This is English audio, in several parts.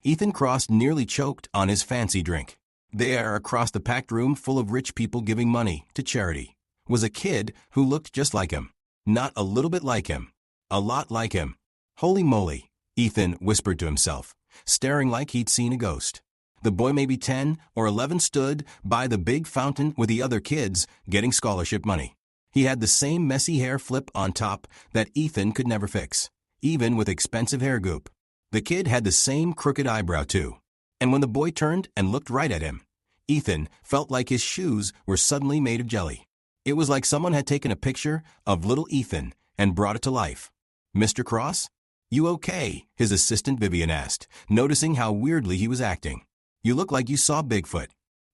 Ethan Cross nearly choked on his fancy drink. There, across the packed room full of rich people giving money to charity, was a kid who looked just like him. Not a little bit like him. A lot like him. Holy moly, Ethan whispered to himself, staring like he'd seen a ghost. The boy, maybe 10 or 11, stood by the big fountain with the other kids getting scholarship money. He had the same messy hair flip on top that Ethan could never fix, even with expensive hair goop. The kid had the same crooked eyebrow too. And when the boy turned and looked right at him, Ethan felt like his shoes were suddenly made of jelly. It was like someone had taken a picture of little Ethan and brought it to life. "Mr. Cross? You okay?" his assistant Vivian asked, noticing how weirdly he was acting. "You look like you saw Bigfoot."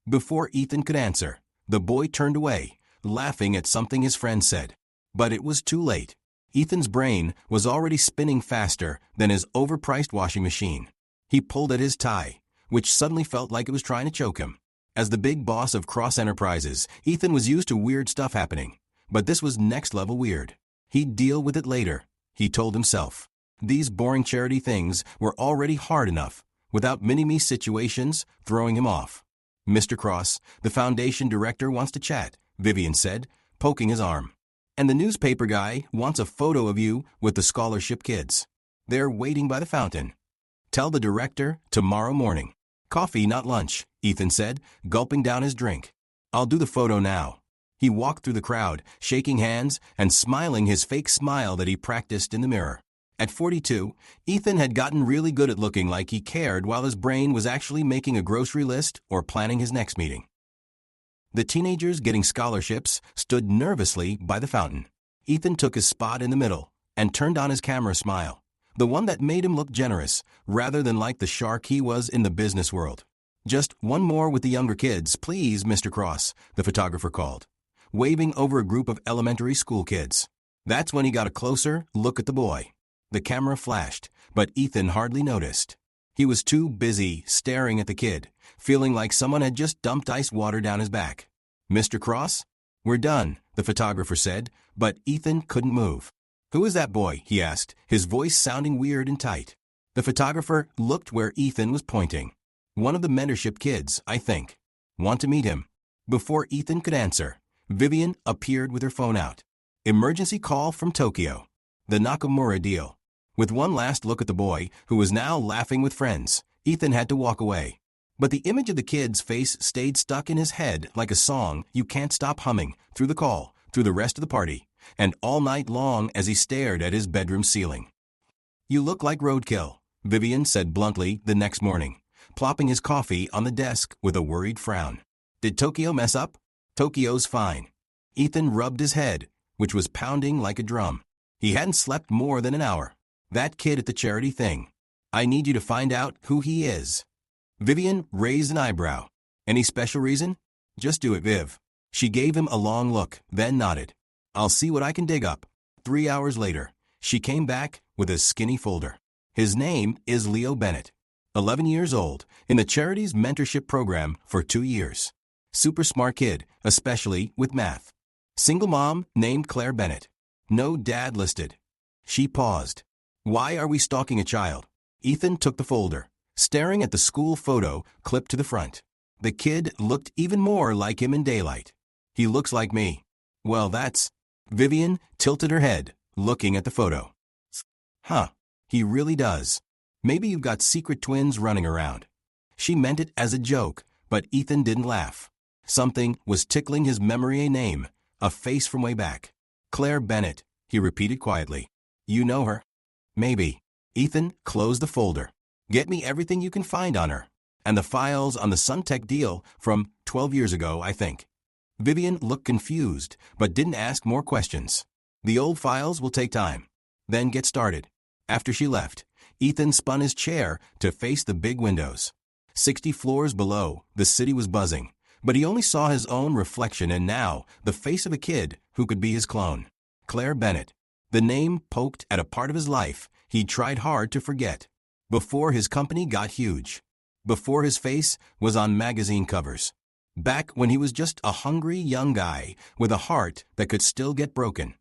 Before Ethan could answer, the boy turned away, laughing at something his friend said. But it was too late. Ethan's brain was already spinning faster than his overpriced washing machine. He pulled at his tie, which suddenly felt like it was trying to choke him. As the big boss of Cross Enterprises, Ethan was used to weird stuff happening. But this was next-level weird. He'd deal with it later, he told himself. These boring charity things were already hard enough, without mini-me situations throwing him off. "Mr. Cross, the foundation director wants to chat," Vivian said, poking his arm. "And the newspaper guy wants a photo of you with the scholarship kids. They're waiting by the fountain. Tell the director tomorrow morning." "Coffee, not lunch," Ethan said, gulping down his drink. "I'll do the photo now." He walked through the crowd, shaking hands and smiling his fake smile that he practiced in the mirror. At 42, Ethan had gotten really good at looking like he cared while his brain was actually making a grocery list or planning his next meeting. The teenagers getting scholarships stood nervously by the fountain. Ethan took his spot in the middle and turned on his camera smile, the one that made him look generous rather than like the shark he was in the business world. "Just one more with the younger kids, please, Mr. Cross," the photographer called, waving over a group of elementary school kids. That's when he got a closer look at the boy. The camera flashed, but Ethan hardly noticed. He was too busy staring at the kid, feeling like someone had just dumped ice water down his back. "Mr. Cross? We're done," the photographer said, but Ethan couldn't move. "Who is that boy?" he asked, his voice sounding weird and tight. The photographer looked where Ethan was pointing. "One of the mentorship kids, I think. Want to meet him?" Before Ethan could answer, Vivian appeared with her phone out. "Emergency call from Tokyo. The Nakamura deal." With one last look at the boy, who was now laughing with friends, Ethan had to walk away. But the image of the kid's face stayed stuck in his head like a song you can't stop humming through the call, through the rest of the party, and all night long as he stared at his bedroom ceiling. "You look like roadkill," Vivian said bluntly the next morning, plopping his coffee on the desk with a worried frown. "Did Tokyo mess up?" "Tokyo's fine." Ethan rubbed his head, which was pounding like a drum. He hadn't slept more than an hour. "That kid at the charity thing. I need you to find out who he is." Vivian raised an eyebrow. "Any special reason?" "Just do it, Viv." She gave him a long look, then nodded. "I'll see what I can dig up." 3 hours later, she came back with a skinny folder. "His name is Leo Bennett. 11 years old, in the charity's mentorship program for 2 years. Super smart kid, especially with math. Single mom named Claire Bennett. No dad listed." She paused. "Why are we stalking a child?" Ethan took the folder, staring at the school photo clipped to the front. The kid looked even more like him in daylight. "He looks like me." "Well, that's..." Vivian tilted her head, looking at the photo. "Huh, he really does. Maybe you've got secret twins running around." She meant it as a joke, but Ethan didn't laugh. Something was tickling his memory, a name, a face from way back. "Claire Bennett," he repeated quietly. "You know her?" "Maybe." Ethan closed the folder. "Get me everything you can find on her. And the files on the Suntech deal from 12 years ago, I think." Vivian looked confused, but didn't ask more questions. "The old files will take time. Then get started." After she left, Ethan spun his chair to face the big windows. 60 floors below, the city was buzzing, but he only saw his own reflection and now the face of a kid who could be his clone. Claire Bennett. The name poked at a part of his life he tried hard to forget. Before his company got huge. Before his face was on magazine covers. Back when he was just a hungry young guy with a heart that could still get broken.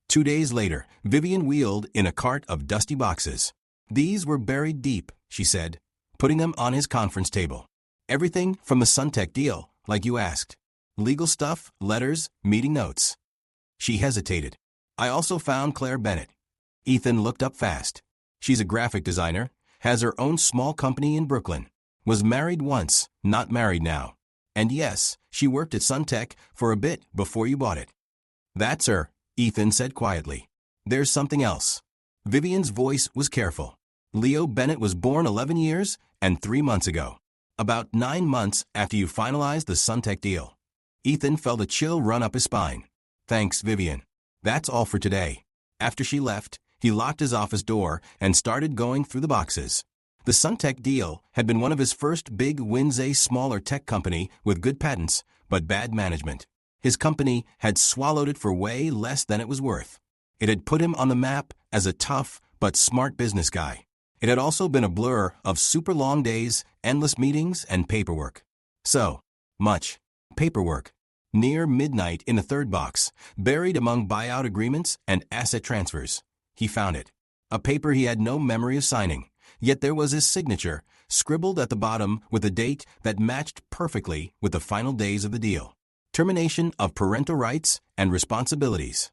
2 days later, Vivian wheeled in a cart of dusty boxes. "These were buried deep," she said. putting them on his conference table. Everything from the Suntech deal, like you asked. Legal stuff, letters, meeting notes. She hesitated. I also found Claire Bennett. Ethan looked up fast. She's a graphic designer, has her own small company in Brooklyn. Was married once, not married now. And yes, she worked at Suntech for a bit before you bought it. That's her, Ethan said quietly. There's something else. Vivian's voice was careful. Leo Bennett was born 11 years and 3 months ago. About 9 months after you finalized the Suntech deal. Ethan felt a chill run up his spine. Thanks, Vivian. That's all for today. After she left, he locked his office door and started going through the boxes. The Suntech deal had been one of his first big wins, a smaller tech company with good patents, but bad management. His company had swallowed it for way less than it was worth. It had put him on the map as a tough but smart business guy. It had also been a blur of super long days, endless meetings, and paperwork. So much paperwork. Near midnight in the third box, buried among buyout agreements and asset transfers, he found it. A paper he had no memory of signing. Yet there was his signature, scribbled at the bottom with a date that matched perfectly with the final days of the deal. Termination of parental rights and responsibilities.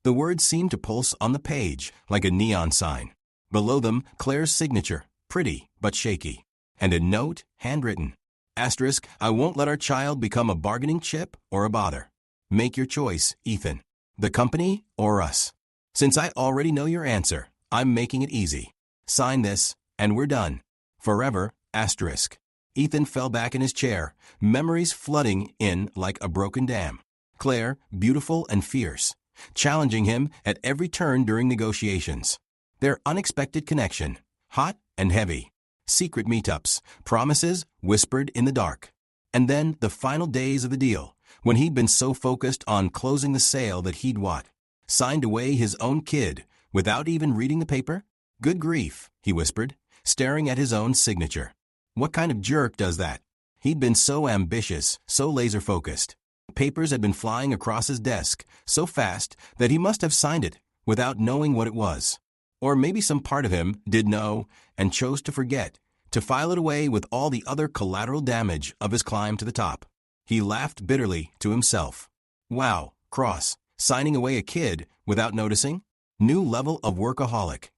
The words seemed to pulse on the page like a neon sign. Below them, Claire's signature, pretty but shaky. And a note, handwritten. Asterisk, I won't let our child become a bargaining chip or a bother. Make your choice, Ethan. The company or us. Since I already know your answer, I'm making it easy. Sign this, and we're done. Forever, asterisk. Ethan fell back in his chair, memories flooding in like a broken dam. Claire, beautiful and fierce, challenging him at every turn during negotiations. Their unexpected connection, hot and heavy. Secret meetups, promises whispered in the dark. And then the final days of the deal, when he'd been so focused on closing the sale that he'd signed away his own kid without even reading the paper? Good grief, he whispered, staring at his own signature. What kind of jerk does that? He'd been so ambitious, so laser-focused. Papers had been flying across his desk so fast that he must have signed it without knowing what it was. Or maybe some part of him did know and chose to forget, to file it away with all the other collateral damage of his climb to the top. He laughed bitterly to himself. Wow, cross, signing away a kid without noticing? New level of workaholic.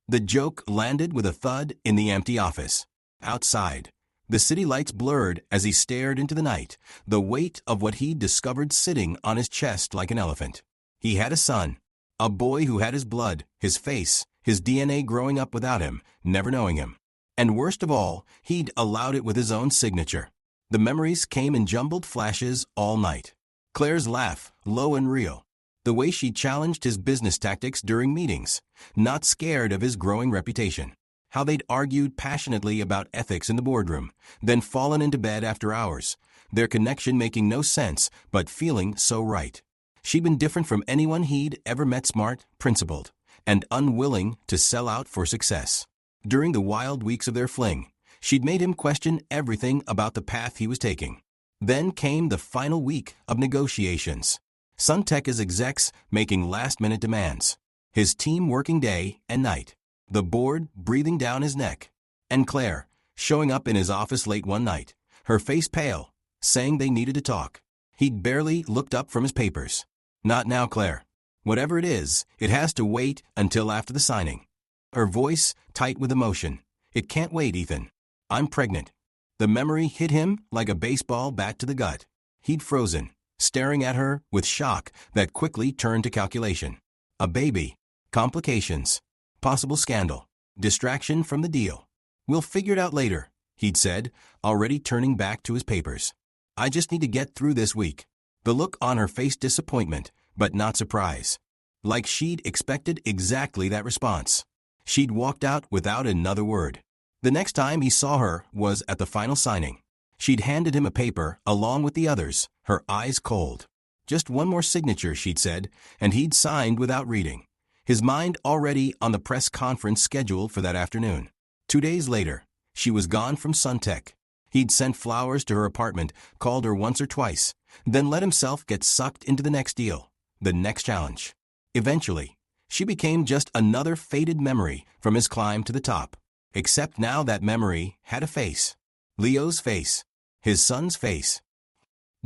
The joke landed with a thud in the empty office. Outside, the city lights blurred as he stared into the night, the weight of what he'd discovered sitting on his chest like an elephant. He had a son, a boy who had his blood, his face, his DNA growing up without him, never knowing him. And worst of all, he'd allowed it with his own signature. The memories came in jumbled flashes all night. Claire's laugh, low and real. The way she challenged his business tactics during meetings, not scared of his growing reputation. How they'd argued passionately about ethics in the boardroom, then fallen into bed after hours, their connection making no sense but feeling so right. She'd been different from anyone he'd ever met, smart, principled, and unwilling to sell out for success. During the wild weeks of their fling, she'd made him question everything about the path he was taking. Then came the final week of negotiations. Suntech's execs making last-minute demands. His team working day and night. The board breathing down his neck. And Claire, showing up in his office late one night, her face pale, saying they needed to talk. He'd barely looked up from his papers. Not now, Claire. Whatever it is, it has to wait until after the signing. Her voice tight with emotion. It can't wait, Ethan. I'm pregnant. The memory hit him like a baseball bat to the gut. He'd frozen, staring at her with shock that quickly turned to calculation. A baby. Complications. Possible scandal. Distraction from the deal. We'll figure it out later, he'd said, already turning back to his papers. I just need to get through this week. The look on her face, disappointment, but not surprise. Like she'd expected exactly that response. She'd walked out without another word. The next time he saw her was at the final signing. She'd handed him a paper along with the others, her eyes cold. Just one more signature, she'd said, and he'd signed without reading. His mind already on the press conference scheduled for that afternoon. 2 days later, she was gone from Suntech. He'd sent flowers to her apartment, called her once or twice, then let himself get sucked into the next deal, the next challenge. Eventually, she became just another faded memory from his climb to the top. Except now that memory had a face. Leo's face. His son's face.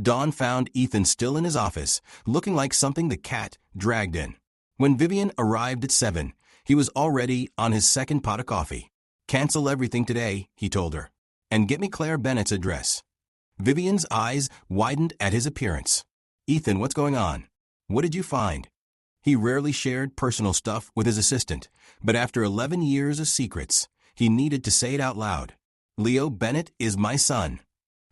Dawn found Ethan still in his office, looking like something the cat dragged in. When Vivian arrived at 7, he was already on his second pot of coffee. "Cancel everything today," he told her. "And get me Claire Bennett's address." Vivian's eyes widened at his appearance. "Ethan, what's going on? What did you find?" He rarely shared personal stuff with his assistant, but after 11 years of secrets, he needed to say it out loud. "Leo Bennett is my son."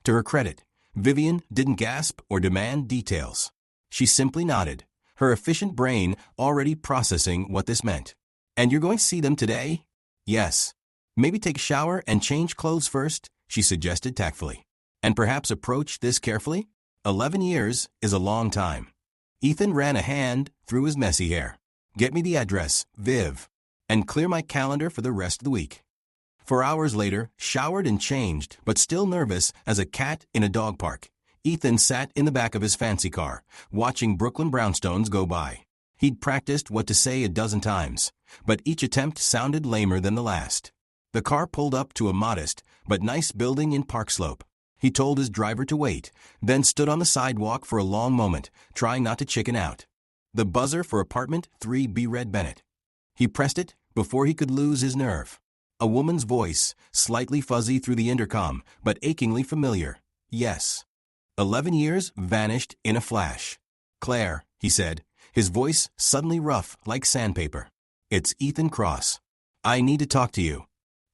To her credit, Vivian didn't gasp or demand details. She simply nodded, her efficient brain already processing what this meant. "And you're going to see them today?" "Yes." "Maybe take a shower and change clothes first," she suggested tactfully. "And perhaps approach this carefully? 11 years is a long time." Ethan ran a hand through his messy hair. "Get me the address, Viv, and clear my calendar for the rest of the week." 4 hours later, showered and changed, but still nervous as a cat in a dog park, Ethan sat in the back of his fancy car, watching Brooklyn brownstones go by. He'd practiced what to say a dozen times, but each attempt sounded lamer than the last. The car pulled up to a modest but nice building in Park Slope. He told his driver to wait, then stood on the sidewalk for a long moment, trying not to chicken out. The buzzer for apartment 3B read Bennett. He pressed it before he could lose his nerve. A woman's voice, slightly fuzzy through the intercom, but achingly familiar. "Yes." 11 years vanished in a flash. "Claire," he said, his voice suddenly rough like sandpaper. "It's Ethan Cross. I need to talk to you."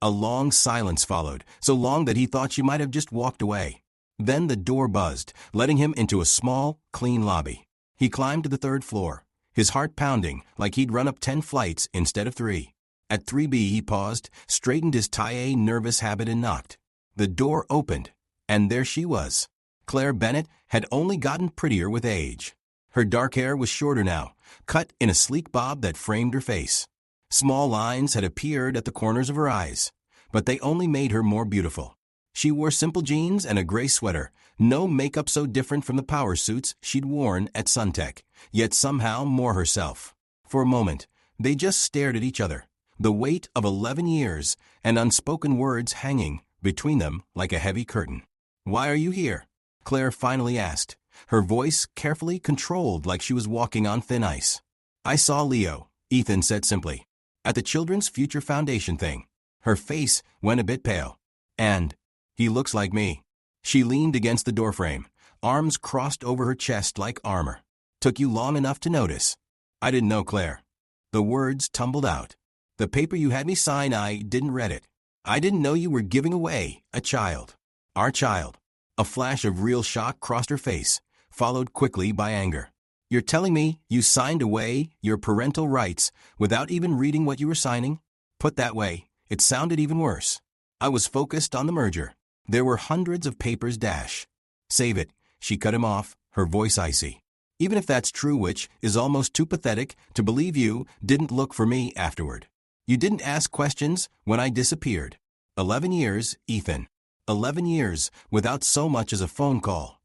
A long silence followed, so long that he thought she might have just walked away. Then the door buzzed, letting him into a small, clean lobby. He climbed to the 3rd floor, his heart pounding like he'd run up 10 flights instead of 3. At 3B he paused, straightened his tie nervous habit and knocked. The door opened, and there she was. Claire Bennett had only gotten prettier with age. Her dark hair was shorter now, cut in a sleek bob that framed her face. Small lines had appeared at the corners of her eyes, but they only made her more beautiful. She wore simple jeans and a gray sweater, no makeup so different from the power suits she'd worn at Suntech, yet somehow more herself. For a moment, they just stared at each other, the weight of 11 years and unspoken words hanging between them like a heavy curtain. "Why are you here?" Claire finally asked, her voice carefully controlled like she was walking on thin ice. "I saw Leo," Ethan said simply, "at the Children's Future Foundation thing." Her face went a bit pale. "And he looks like me." She leaned against the doorframe, arms crossed over her chest like armor. "Took you long enough to notice?" "I didn't know, Claire." The words tumbled out. "The paper you had me sign, I didn't read it. I didn't know you were giving away a child. Our child." A flash of real shock crossed her face, followed quickly by anger. "You're telling me you signed away your parental rights without even reading what you were signing?" Put that way, it sounded even worse. "I was focused on the merger. There were hundreds of papers dash." "Save it," she cut him off, her voice icy. "Even if that's true, which is almost too pathetic to believe, you didn't look for me afterward. You didn't ask questions when I disappeared. 11 years, Ethan. 11 years without so much as a phone call."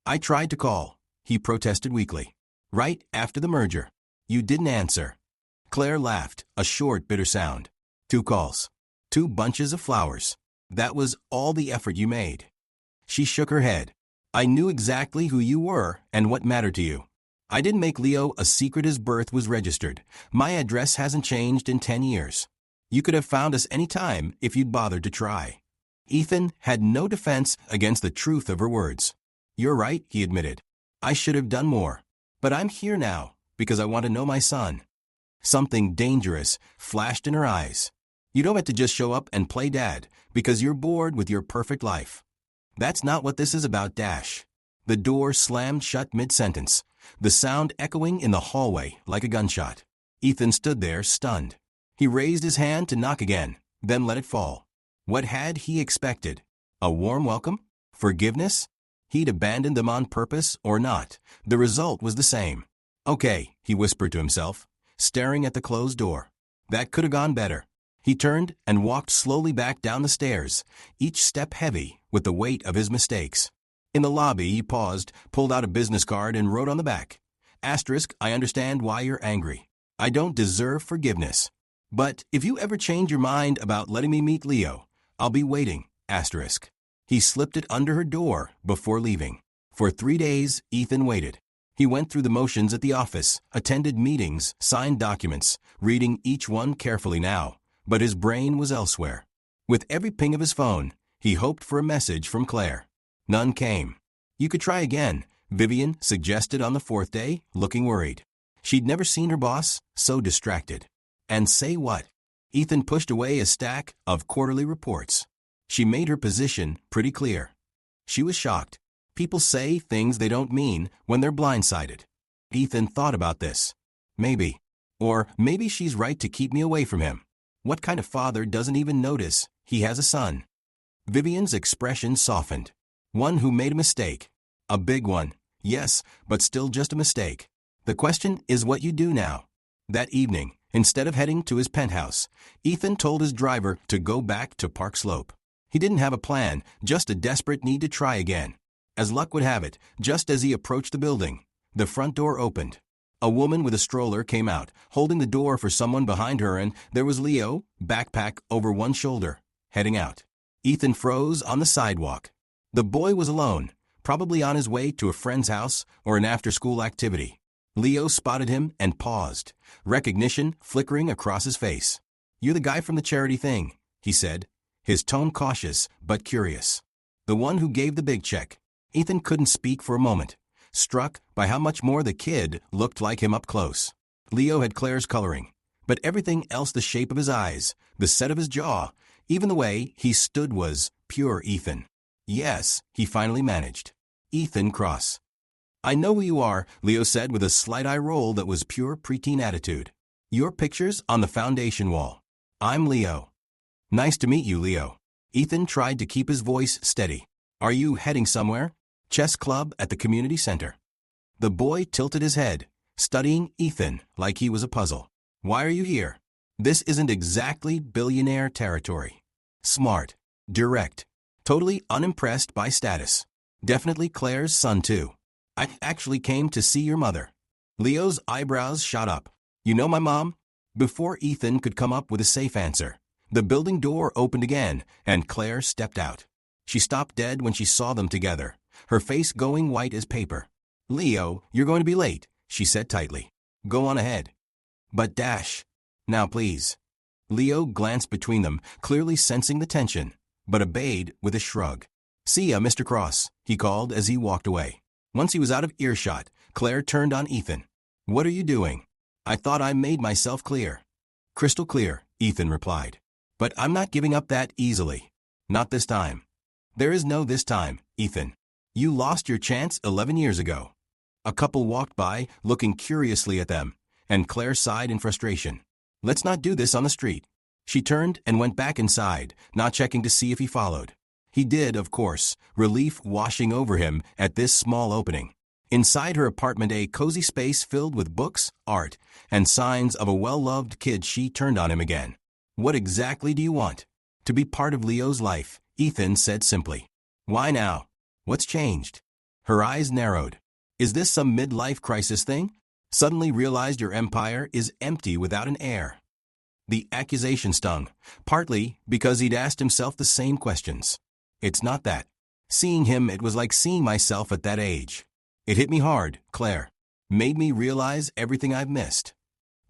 "I tried to call," he protested weakly. "Right after the merger. You didn't answer." Claire laughed, a short, bitter sound. "2 calls. 2 bunches of flowers. That was all the effort you made." She shook her head. "I knew exactly who you were and what mattered to you. I didn't make Leo a secret his birth was registered. My address hasn't changed in 10 years. You could have found us any time if you'd bothered to try." Ethan had no defense against the truth of her words. "You're right," he admitted. "I should have done more. But I'm here now because I want to know my son." Something dangerous flashed in her eyes. "You don't have to just show up and play dad because you're bored with your perfect life. That's not what this is about, dash." The door slammed shut mid-sentence, the sound echoing in the hallway like a gunshot. Ethan stood there, stunned. He raised his hand to knock again, then let it fall. What had he expected? A warm welcome? Forgiveness? He'd abandoned them on purpose or not. The result was the same. "Okay," he whispered to himself, staring at the closed door. "That could have gone better." He turned and walked slowly back down the stairs, each step heavy with the weight of his mistakes. In the lobby, he paused, pulled out a business card and wrote on the back, "Asterisk, I understand why you're angry. I don't deserve forgiveness." But if you ever change your mind about letting me meet Leo, I'll be waiting, asterisk. He slipped it under her door before leaving. For 3 days, Ethan waited. He went through the motions at the office, attended meetings, signed documents, reading each one carefully now, but his brain was elsewhere. With every ping of his phone, he hoped for a message from Claire. None came. You could try again, Vivian suggested on the 4th day, looking worried. She'd never seen her boss so distracted. And say what? Ethan pushed away a stack of quarterly reports. She made her position pretty clear. She was shocked. People say things they don't mean when they're blindsided. Ethan thought about this. Maybe. Or maybe she's right to keep me away from him. What kind of father doesn't even notice he has a son? Vivian's expression softened. One who made a mistake. A big one. Yes, but still just a mistake. The question is what you do now. That evening, instead of heading to his penthouse, Ethan told his driver to go back to Park Slope. He didn't have a plan, just a desperate need to try again. As luck would have it, just as he approached the building, the front door opened. A woman with a stroller came out, holding the door for someone behind her, and there was Leo, backpack over one shoulder, heading out. Ethan froze on the sidewalk. The boy was alone, probably on his way to a friend's house or an after-school activity. Leo spotted him and paused, recognition flickering across his face. "You're the guy from the charity thing," he said, his tone cautious but curious. "The one who gave the big check." Ethan couldn't speak for a moment, struck by how much more the kid looked like him up close. Leo had Claire's coloring, but everything else, the shape of his eyes, the set of his jaw, even the way he stood was pure Ethan. "Yes," he finally managed. "Ethan Cross." "I know who you are," Leo said with a slight eye roll that was pure preteen attitude. "Your picture's on the foundation wall. I'm Leo." "Nice to meet you, Leo." Ethan tried to keep his voice steady. "Are you heading somewhere?" "Chess club at the community center." The boy tilted his head, studying Ethan like he was a puzzle. "Why are you here?" "This isn't exactly billionaire territory. Smart, direct, totally unimpressed by status. Definitely Claire's son too. I actually came to see your mother." Leo's eyebrows shot up. "You know my mom?" Before Ethan could come up with a safe answer, the building door opened again and Claire stepped out. She stopped dead when she saw them together, her face going white as paper. "Leo, you're going to be late," she said tightly. "Go on ahead." "But Dash." "Now please." Leo glanced between them, clearly sensing the tension, but obeyed with a shrug. "See ya, Mr. Cross," he called as he walked away. Once he was out of earshot, Claire turned on Ethan. "What are you doing?" "I thought I made myself clear." "Crystal clear," Ethan replied. "But I'm not giving up that easily. Not this time." "There is no this time, Ethan. You lost your chance 11 years ago." A couple walked by, looking curiously at them, and Claire sighed in frustration. "Let's not do this on the street." She turned and went back inside, not checking to see if he followed. He did, of course, relief washing over him at this small opening. Inside her apartment, a cozy space filled with books, art, and signs of a well-loved kid, she turned on him again. "What exactly do you want?" "To be part of Leo's life," Ethan said simply. "Why now? What's changed?" Her eyes narrowed. "Is this some midlife crisis thing? Suddenly realized your empire is empty without an heir?" The accusation stung, partly because he'd asked himself the same questions. "It's not that. Seeing him, it was like seeing myself at that age. It hit me hard, Claire. Made me realize everything I've missed."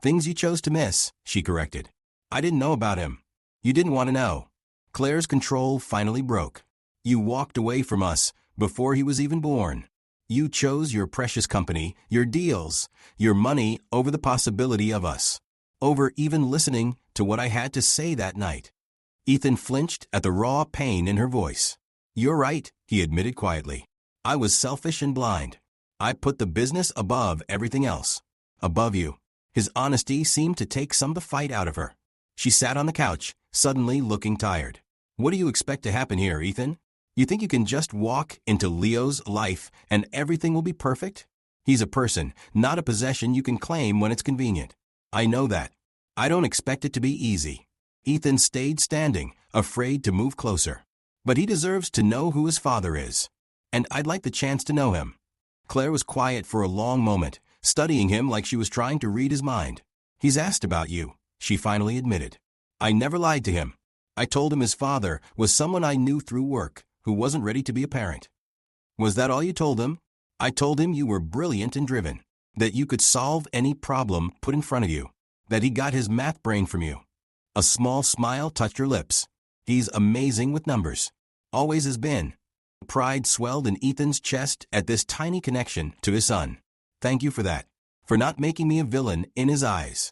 "Things you chose to miss," she corrected. "I didn't know about him." "You didn't want to know." Claire's control finally broke. "You walked away from us before he was even born. You chose your precious company, your deals, your money over the possibility of us. Over even listening to what I had to say that night." Ethan flinched at the raw pain in her voice. "You're right," he admitted quietly. "I was selfish and blind. I put the business above everything else. Above you." His honesty seemed to take some of the fight out of her. She sat on the couch, suddenly looking tired. "What do you expect to happen here, Ethan? You think you can just walk into Leo's life and everything will be perfect? He's a person, not a possession you can claim when it's convenient. I know that. I don't expect it to be easy." Ethan stayed standing, afraid to move closer. "But he deserves to know who his father is. And I'd like the chance to know him." Claire was quiet for a long moment, studying him like she was trying to read his mind. "He's asked about you," she finally admitted. I never lied to him. I told him his father was someone I knew through work who wasn't ready to be a parent. Was that all you told him? I told him you were brilliant and driven, that you could solve any problem put in front of you, that he got his math brain from you. A small smile touched her lips. He's amazing with numbers. Always has been. Pride swelled in Ethan's chest at this tiny connection to his son. Thank you for that. For not making me a villain in his eyes.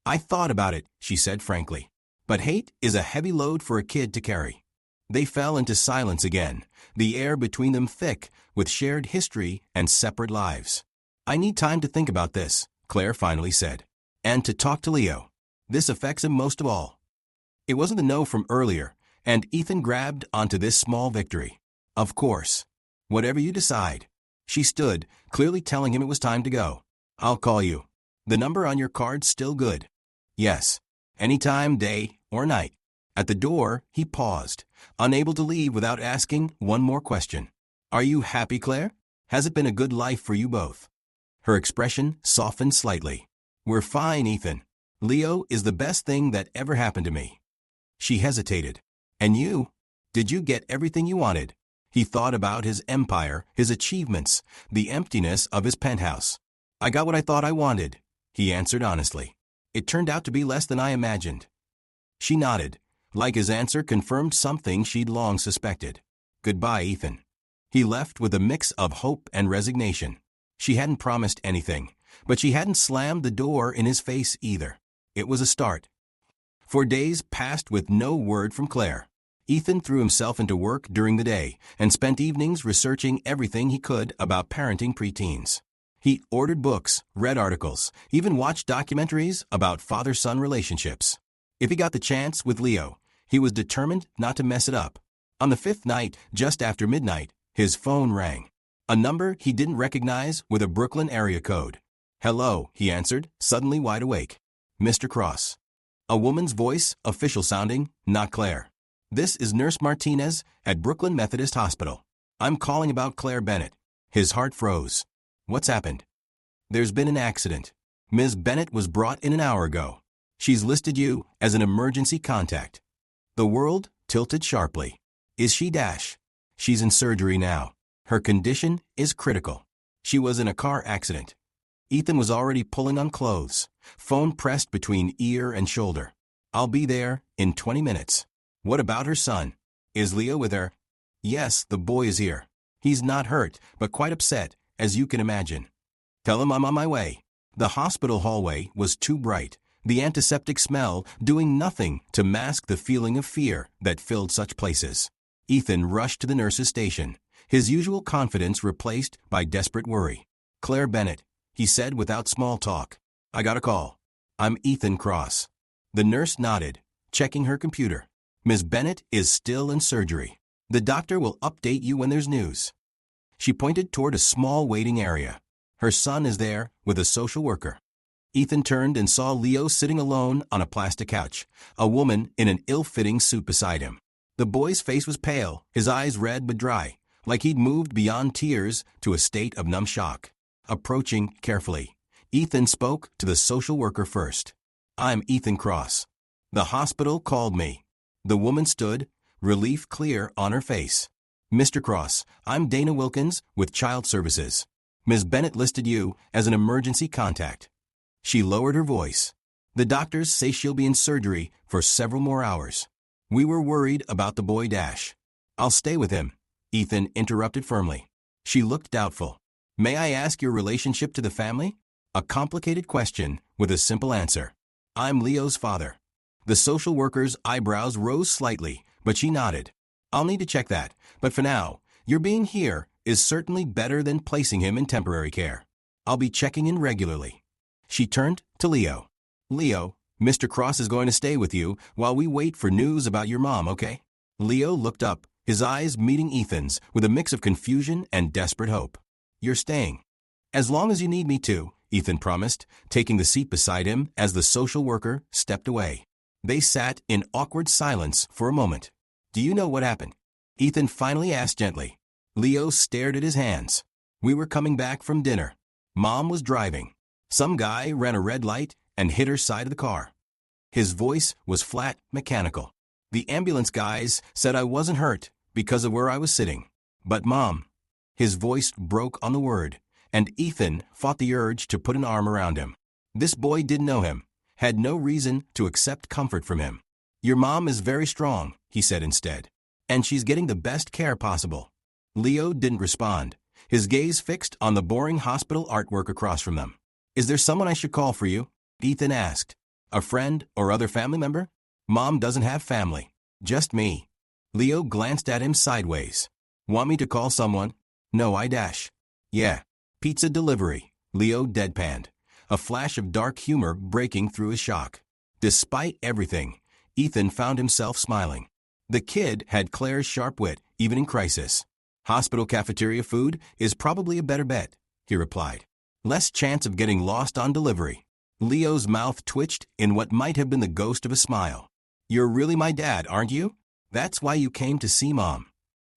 I thought about it, she said frankly. But hate is a heavy load for a kid to carry. They fell into silence again, the air between them thick with shared history and separate lives. I need time to think about this, Claire finally said. And to talk to Leo. This affects him most of all. It wasn't the no from earlier, and Ethan grabbed onto this small victory. Of course. Whatever you decide. She stood, clearly telling him it was time to go. I'll call you. The number on your card's still good. Yes. Anytime, day or night. At the door, he paused, unable to leave without asking one more question. Are you happy, Claire? Has it been a good life for you both? Her expression softened slightly. We're fine, Ethan. Leo is the best thing that ever happened to me. She hesitated. And you? Did you get everything you wanted? He thought about his empire, his achievements, the emptiness of his penthouse. I got what I thought I wanted, he answered honestly. It turned out to be less than I imagined. She nodded, like his answer confirmed something she'd long suspected. Goodbye, Ethan. He left with a mix of hope and resignation. She hadn't promised anything, but she hadn't slammed the door in his face either. It was a start. For days passed with no word from Claire. Ethan threw himself into work during the day and spent evenings researching everything he could about parenting preteens. He ordered books, read articles, even watched documentaries about father-son relationships. If he got the chance with Leo, he was determined not to mess it up. On the fifth night, just after midnight, his phone rang. A number he didn't recognize with a Brooklyn area code. Hello, he answered, suddenly wide awake. Mr. Cross. A woman's voice, official sounding, not Claire. This is Nurse Martinez at Brooklyn Methodist Hospital. I'm calling about Claire Bennett. His heart froze. What's happened? There's been an accident. Ms. Bennett was brought in an hour ago. She's listed you as an emergency contact. The world tilted sharply. Is she dash? She's in surgery now. Her condition is critical. She was in a car accident. Ethan was already pulling on clothes, phone pressed between ear and shoulder. I'll be there in 20 minutes. What about her son? Is Leo with her? Yes, the boy is here. He's not hurt, but quite upset, as you can imagine. Tell him I'm on my way. The hospital hallway was too bright, the antiseptic smell doing nothing to mask the feeling of fear that filled such places. Ethan rushed to the nurse's station, his usual confidence replaced by desperate worry. Claire Bennett, he said without small talk. I got a call. I'm Ethan Cross. The nurse nodded, checking her computer. Ms. Bennett is still in surgery. The doctor will update you when there's news. She pointed toward a small waiting area. Her son is there with a social worker. Ethan turned and saw Leo sitting alone on a plastic couch, a woman in an ill-fitting suit beside him. The boy's face was pale, his eyes red but dry, like he'd moved beyond tears to a state of numb shock. Approaching carefully, Ethan spoke to the social worker first. I'm Ethan Cross. The hospital called me. The woman stood, relief clear on her face. Mr. Cross, I'm Dana Wilkins with Child Services. Ms. Bennett listed you as an emergency contact. She lowered her voice. The doctors say she'll be in surgery for several more hours. We were worried about the boy Dash. I'll stay with him, Ethan interrupted firmly. She looked doubtful. May I ask your relationship to the family? A complicated question with a simple answer. I'm Leo's father. The social worker's eyebrows rose slightly, but she nodded. I'll need to check that, but for now, your being here is certainly better than placing him in temporary care. I'll be checking in regularly. She turned to Leo. Leo, Mr. Cross is going to stay with you while we wait for news about your mom, okay? Leo looked up, his eyes meeting Ethan's with a mix of confusion and desperate hope. You're staying. As long as you need me to, Ethan promised, taking the seat beside him as the social worker stepped away. They sat in awkward silence for a moment. Do you know what happened? Ethan finally asked gently. Leo stared at his hands. We were coming back from dinner. Mom was driving. Some guy ran a red light and hit her side of the car. His voice was flat, mechanical. The ambulance guys said I wasn't hurt because of where I was sitting. But Mom, his voice broke on the word, and Ethan fought the urge to put an arm around him. This boy didn't know him, had no reason to accept comfort from him. Your mom is very strong, he said instead, and she's getting the best care possible. Leo didn't respond, his gaze fixed on the boring hospital artwork across from them. Is there someone I should call for you? Ethan asked. A friend or other family member? Mom doesn't have family, just me. Leo glanced at him sideways. Want me to call someone? No, I dash. Yeah. Pizza delivery, Leo deadpanned, a flash of dark humor breaking through his shock. Despite everything, Ethan found himself smiling. The kid had Claire's sharp wit, even in crisis. Hospital cafeteria food is probably a better bet, he replied. Less chance of getting lost on delivery. Leo's mouth twitched in what might have been the ghost of a smile. You're really my dad, aren't you? That's why you came to see Mom.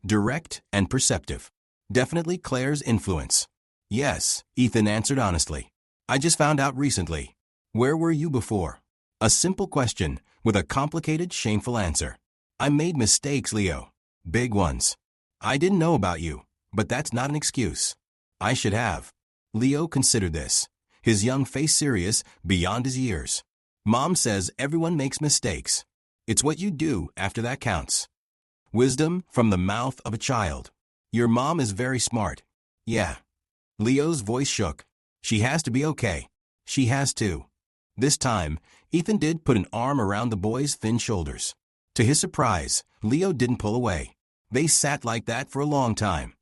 Direct and perceptive. Definitely Claire's influence. Yes, Ethan answered honestly. I just found out recently. Where were you before? A simple question with a complicated, shameful answer. I made mistakes, Leo. Big ones. I didn't know about you, but that's not an excuse. I should have. Leo considered this, his young face serious beyond his years. Mom says everyone makes mistakes. It's what you do after that counts. Wisdom from the mouth of a child. Your mom is very smart. Yeah. Leo's voice shook. She has to be okay. She has to. This time, Ethan did put an arm around the boy's thin shoulders. To his surprise, Leo didn't pull away. They sat like that for a long time.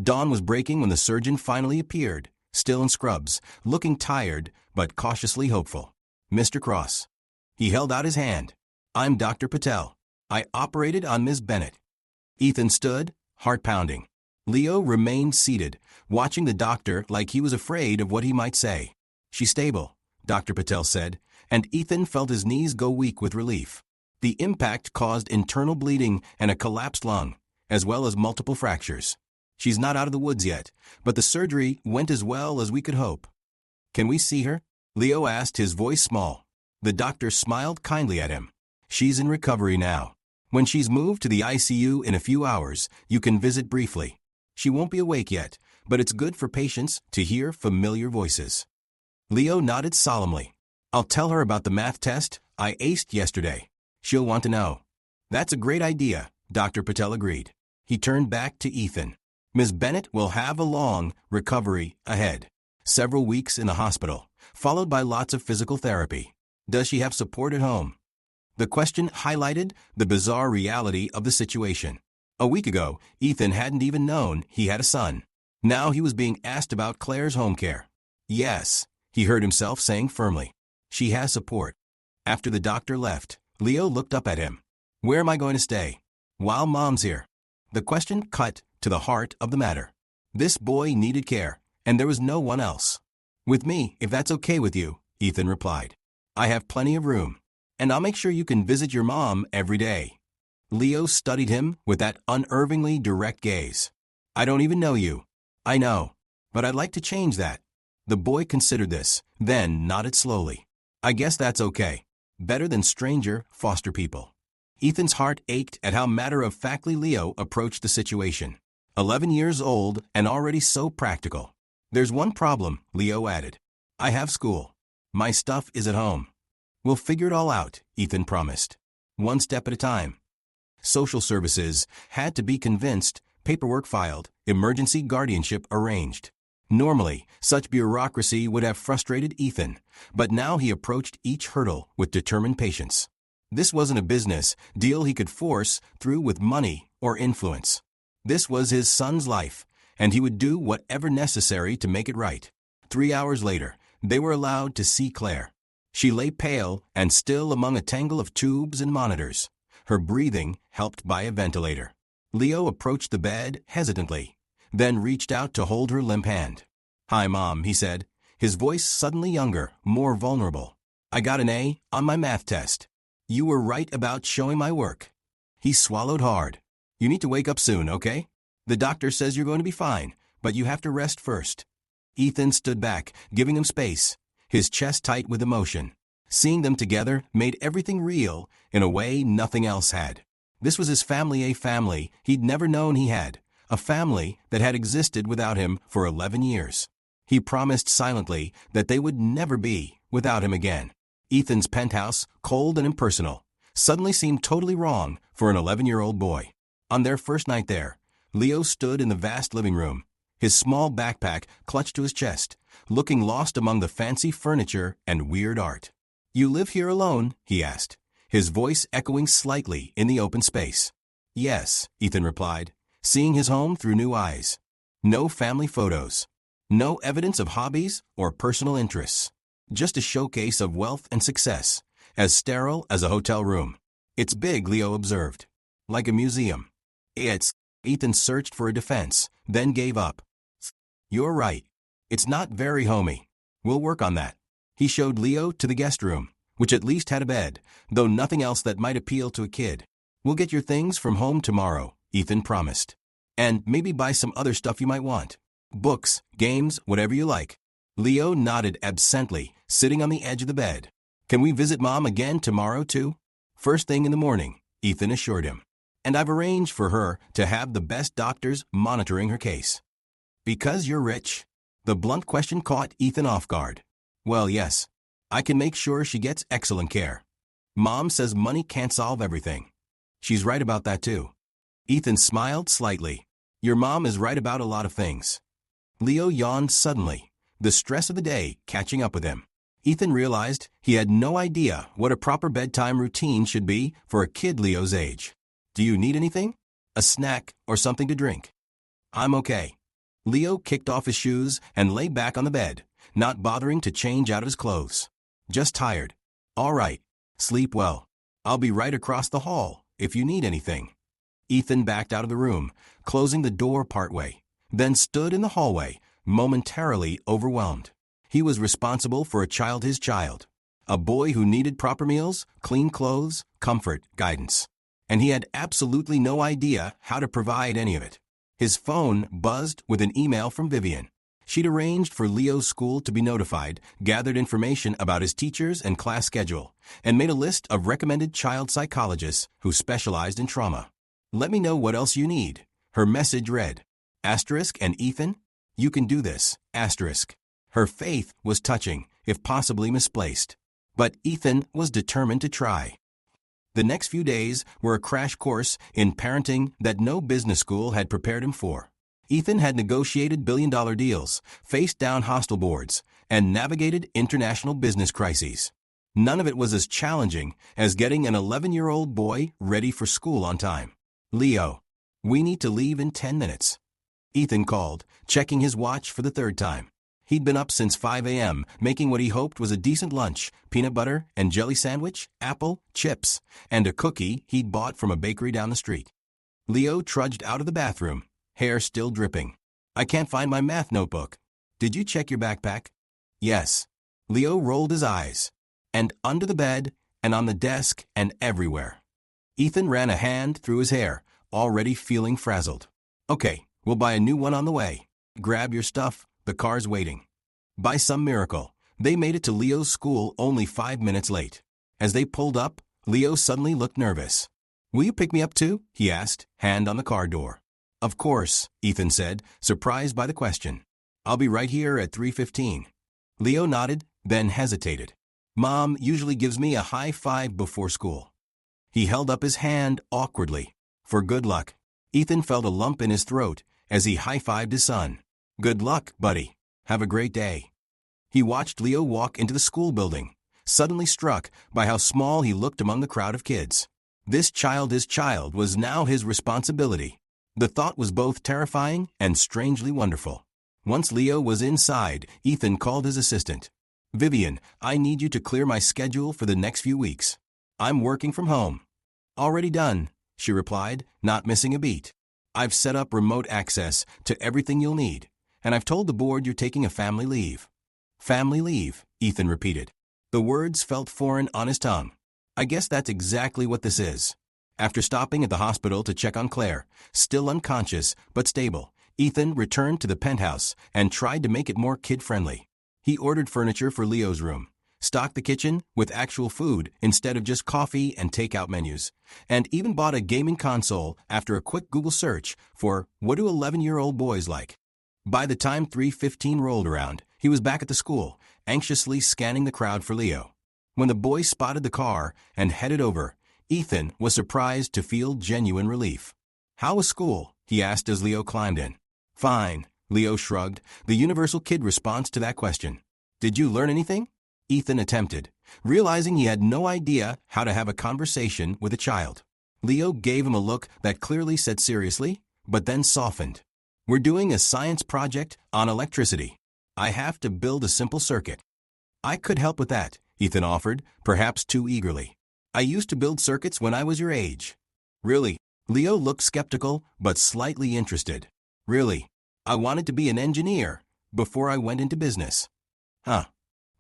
Dawn was breaking when the surgeon finally appeared, still in scrubs, looking tired but cautiously hopeful. Mr. Cross. He held out his hand. I'm Dr. Patel. I operated on Ms. Bennett. Ethan stood, heart pounding. Leo remained seated, watching the doctor like he was afraid of what he might say. She's stable, Dr. Patel said, and Ethan felt his knees go weak with relief. The impact caused internal bleeding and a collapsed lung, as well as multiple fractures. She's not out of the woods yet, but the surgery went as well as we could hope. Can we see her? Leo asked, his voice small. The doctor smiled kindly at him. She's in recovery now. When she's moved to the ICU in a few hours, you can visit briefly. She won't be awake yet, but it's good for patients to hear familiar voices. Leo nodded solemnly. I'll tell her about the math test I aced yesterday. She'll want to know. That's a great idea, Dr. Patel agreed. He turned back to Ethan. Ms. Bennett will have a long recovery ahead. Several weeks in the hospital, followed by lots of physical therapy. Does she have support at home? The question highlighted the bizarre reality of the situation. A week ago, Ethan hadn't even known he had a son. Now he was being asked about Claire's home care. Yes, he heard himself saying firmly. She has support. After the doctor left, Leo looked up at him. Where am I going to stay? While Mom's here. The question cut to the heart of the matter. This boy needed care, and there was no one else. With me, if that's okay with you, Ethan replied. I have plenty of room, and I'll make sure you can visit your mom every day. Leo studied him with that unervingly direct gaze. I don't even know you. I know, but I'd like to change that. The boy considered this, then nodded slowly. I guess that's okay. Better than stranger foster people. Ethan's heart ached at how matter-of-factly Leo approached the situation. 11 years old and already so practical. There's one problem, Leo added. I have school. My stuff is at home. We'll figure it all out, Ethan promised. One step at a time. Social services had to be convinced, paperwork filed, emergency guardianship arranged. Normally, such bureaucracy would have frustrated Ethan, but now he approached each hurdle with determined patience. This wasn't a business deal he could force through with money or influence. This was his son's life, and he would do whatever necessary to make it right. 3 hours later, they were allowed to see Claire. She lay pale and still among a tangle of tubes and monitors, her breathing helped by a ventilator. Leo approached the bed hesitantly, then reached out to hold her limp hand. Hi, Mom, he said, his voice suddenly younger, more vulnerable. I got an A on my math test. You were right about showing my work. He swallowed hard. You need to wake up soon, okay? The doctor says you're going to be fine, but you have to rest first. Ethan stood back, giving him space, his chest tight with emotion. Seeing them together made everything real in a way nothing else had. This was his family, a family he'd never known he had, a family that had existed without him for 11 years. He promised silently that they would never be without him again. Ethan's penthouse, cold and impersonal, suddenly seemed totally wrong for an 11-year-old boy. On their first night there, Leo stood in the vast living room, his small backpack clutched to his chest, looking lost among the fancy furniture and weird art. "You live here alone?" he asked, his voice echoing slightly in the open space. "Yes," Ethan replied, seeing his home through new eyes. No family photos. No evidence of hobbies or personal interests. Just a showcase of wealth and success, as sterile as a hotel room. "It's big," Leo observed. "Like a museum." Ethan searched for a defense, then gave up. "You're right. It's not very homey. We'll work on that." He showed Leo to the guest room, which at least had a bed, though nothing else that might appeal to a kid. "We'll get your things from home tomorrow," Ethan promised. "And maybe buy some other stuff you might want. Books, games, whatever you like." Leo nodded absently, sitting on the edge of the bed. "Can we visit Mom again tomorrow, too?" "First thing in the morning," Ethan assured him. "And I've arranged for her to have the best doctors monitoring her case." "Because you're rich?" The blunt question caught Ethan off guard. "Well, yes. I can make sure she gets excellent care. Mom says money can't solve everything." "She's right about that, too." Ethan smiled slightly. "Your mom is right about a lot of things." Leo yawned suddenly, the stress of the day catching up with him. Ethan realized he had no idea what a proper bedtime routine should be for a kid Leo's age. "Do you need anything? A snack or something to drink?" "I'm okay." Leo kicked off his shoes and lay back on the bed, not bothering to change out of his clothes. "Just tired." "All right. Sleep well. I'll be right across the hall if you need anything." Ethan backed out of the room, closing the door partway, then stood in the hallway, momentarily overwhelmed. He was responsible for a child, his child, a boy who needed proper meals, clean clothes, comfort, guidance. And he had absolutely no idea how to provide any of it. His phone buzzed with an email from Vivian. She'd arranged for Leo's school to be notified, gathered information about his teachers and class schedule, and made a list of recommended child psychologists who specialized in trauma. "Let me know what else you need," her message read. Asterisk and Ethan, "You can do this." Asterisk. Her faith was touching, if possibly misplaced. But Ethan was determined to try. The next few days were a crash course in parenting that no business school had prepared him for. Ethan had negotiated billion-dollar deals, faced down hostile boards, and navigated international business crises. None of it was as challenging as getting an 11-year-old boy ready for school on time. "Leo, we need to leave in 10 minutes. Ethan called, checking his watch for the third time. He'd been up since 5 a.m., making what he hoped was a decent lunch, peanut butter and jelly sandwich, apple, chips, and a cookie he'd bought from a bakery down the street. Leo trudged out of the bathroom, hair still dripping. "I can't find my math notebook." "Did you check your backpack?" "Yes." Leo rolled his eyes. "And under the bed, and on the desk, and everywhere." Ethan ran a hand through his hair, already feeling frazzled. "Okay, we'll buy a new one on the way. Grab your stuff, the car's waiting." By some miracle, they made it to Leo's school only 5 minutes late. As they pulled up, Leo suddenly looked nervous. "Will you pick me up too?" he asked, hand on the car door. "Of course," Ethan said, surprised by the question. "I'll be right here at 3:15. Leo nodded, then hesitated. "Mom usually gives me a high five before school." He held up his hand awkwardly. "For good luck." Ethan felt a lump in his throat as he high-fived his son. "Good luck, buddy. Have a great day." He watched Leo walk into the school building, suddenly struck by how small he looked among the crowd of kids. This child, his child, was now his responsibility. The thought was both terrifying and strangely wonderful. Once Leo was inside, Ethan called his assistant. "Vivian, I need you to clear my schedule for the next few weeks. I'm working from home." "Already done," she replied, not missing a beat. "I've set up remote access to everything you'll need, and I've told the board you're taking a family leave." "Family leave," Ethan repeated. The words felt foreign on his tongue. "I guess that's exactly what this is." After stopping at the hospital to check on Claire, still unconscious but stable, Ethan returned to the penthouse and tried to make it more kid-friendly. He ordered furniture for Leo's room, stocked the kitchen with actual food instead of just coffee and takeout menus, and even bought a gaming console after a quick Google search for what do 11-year-old boys like. By the time 3:15 rolled around, he was back at the school, anxiously scanning the crowd for Leo. When the boy spotted the car and headed over, Ethan was surprised to feel genuine relief. "How was school?" he asked as Leo climbed in. "Fine," Leo shrugged, the universal kid response to that question. "Did you learn anything?" Ethan attempted, realizing he had no idea how to have a conversation with a child. Leo gave him a look that clearly said seriously, but then softened. "We're doing a science project on electricity. I have to build a simple circuit." "I could help with that," Ethan offered, perhaps too eagerly. "I used to build circuits when I was your age." "Really?" Leo looked skeptical, but slightly interested. "Really. I wanted to be an engineer before I went into business." "Huh."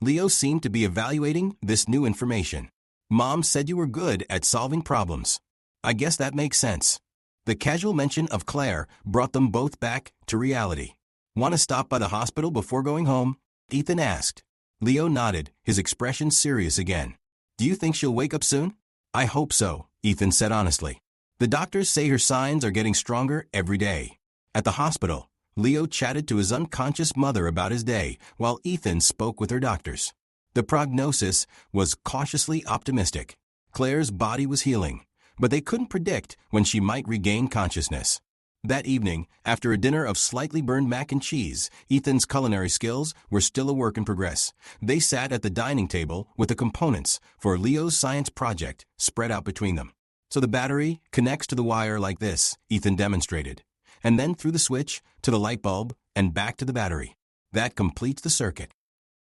Leo seemed to be evaluating this new information. "Mom said you were good at solving problems. I guess that makes sense." The casual mention of Claire brought them both back to reality. "Want to stop by the hospital before going home?" Ethan asked. Leo nodded, his expression serious again. "Do you think she'll wake up soon?" "I hope so," Ethan said honestly. "The doctors say her signs are getting stronger every day." At the hospital, Leo chatted to his unconscious mother about his day while Ethan spoke with her doctors. The prognosis was cautiously optimistic. Claire's body was healing, but they couldn't predict when she might regain consciousness. That evening, after a dinner of slightly burned mac and cheese, Ethan's culinary skills were still a work in progress. They sat at the dining table with the components for Leo's science project spread out between them. "So the battery connects to the wire like this," Ethan demonstrated, "and then through the switch to the light bulb and back to the battery. That completes the circuit."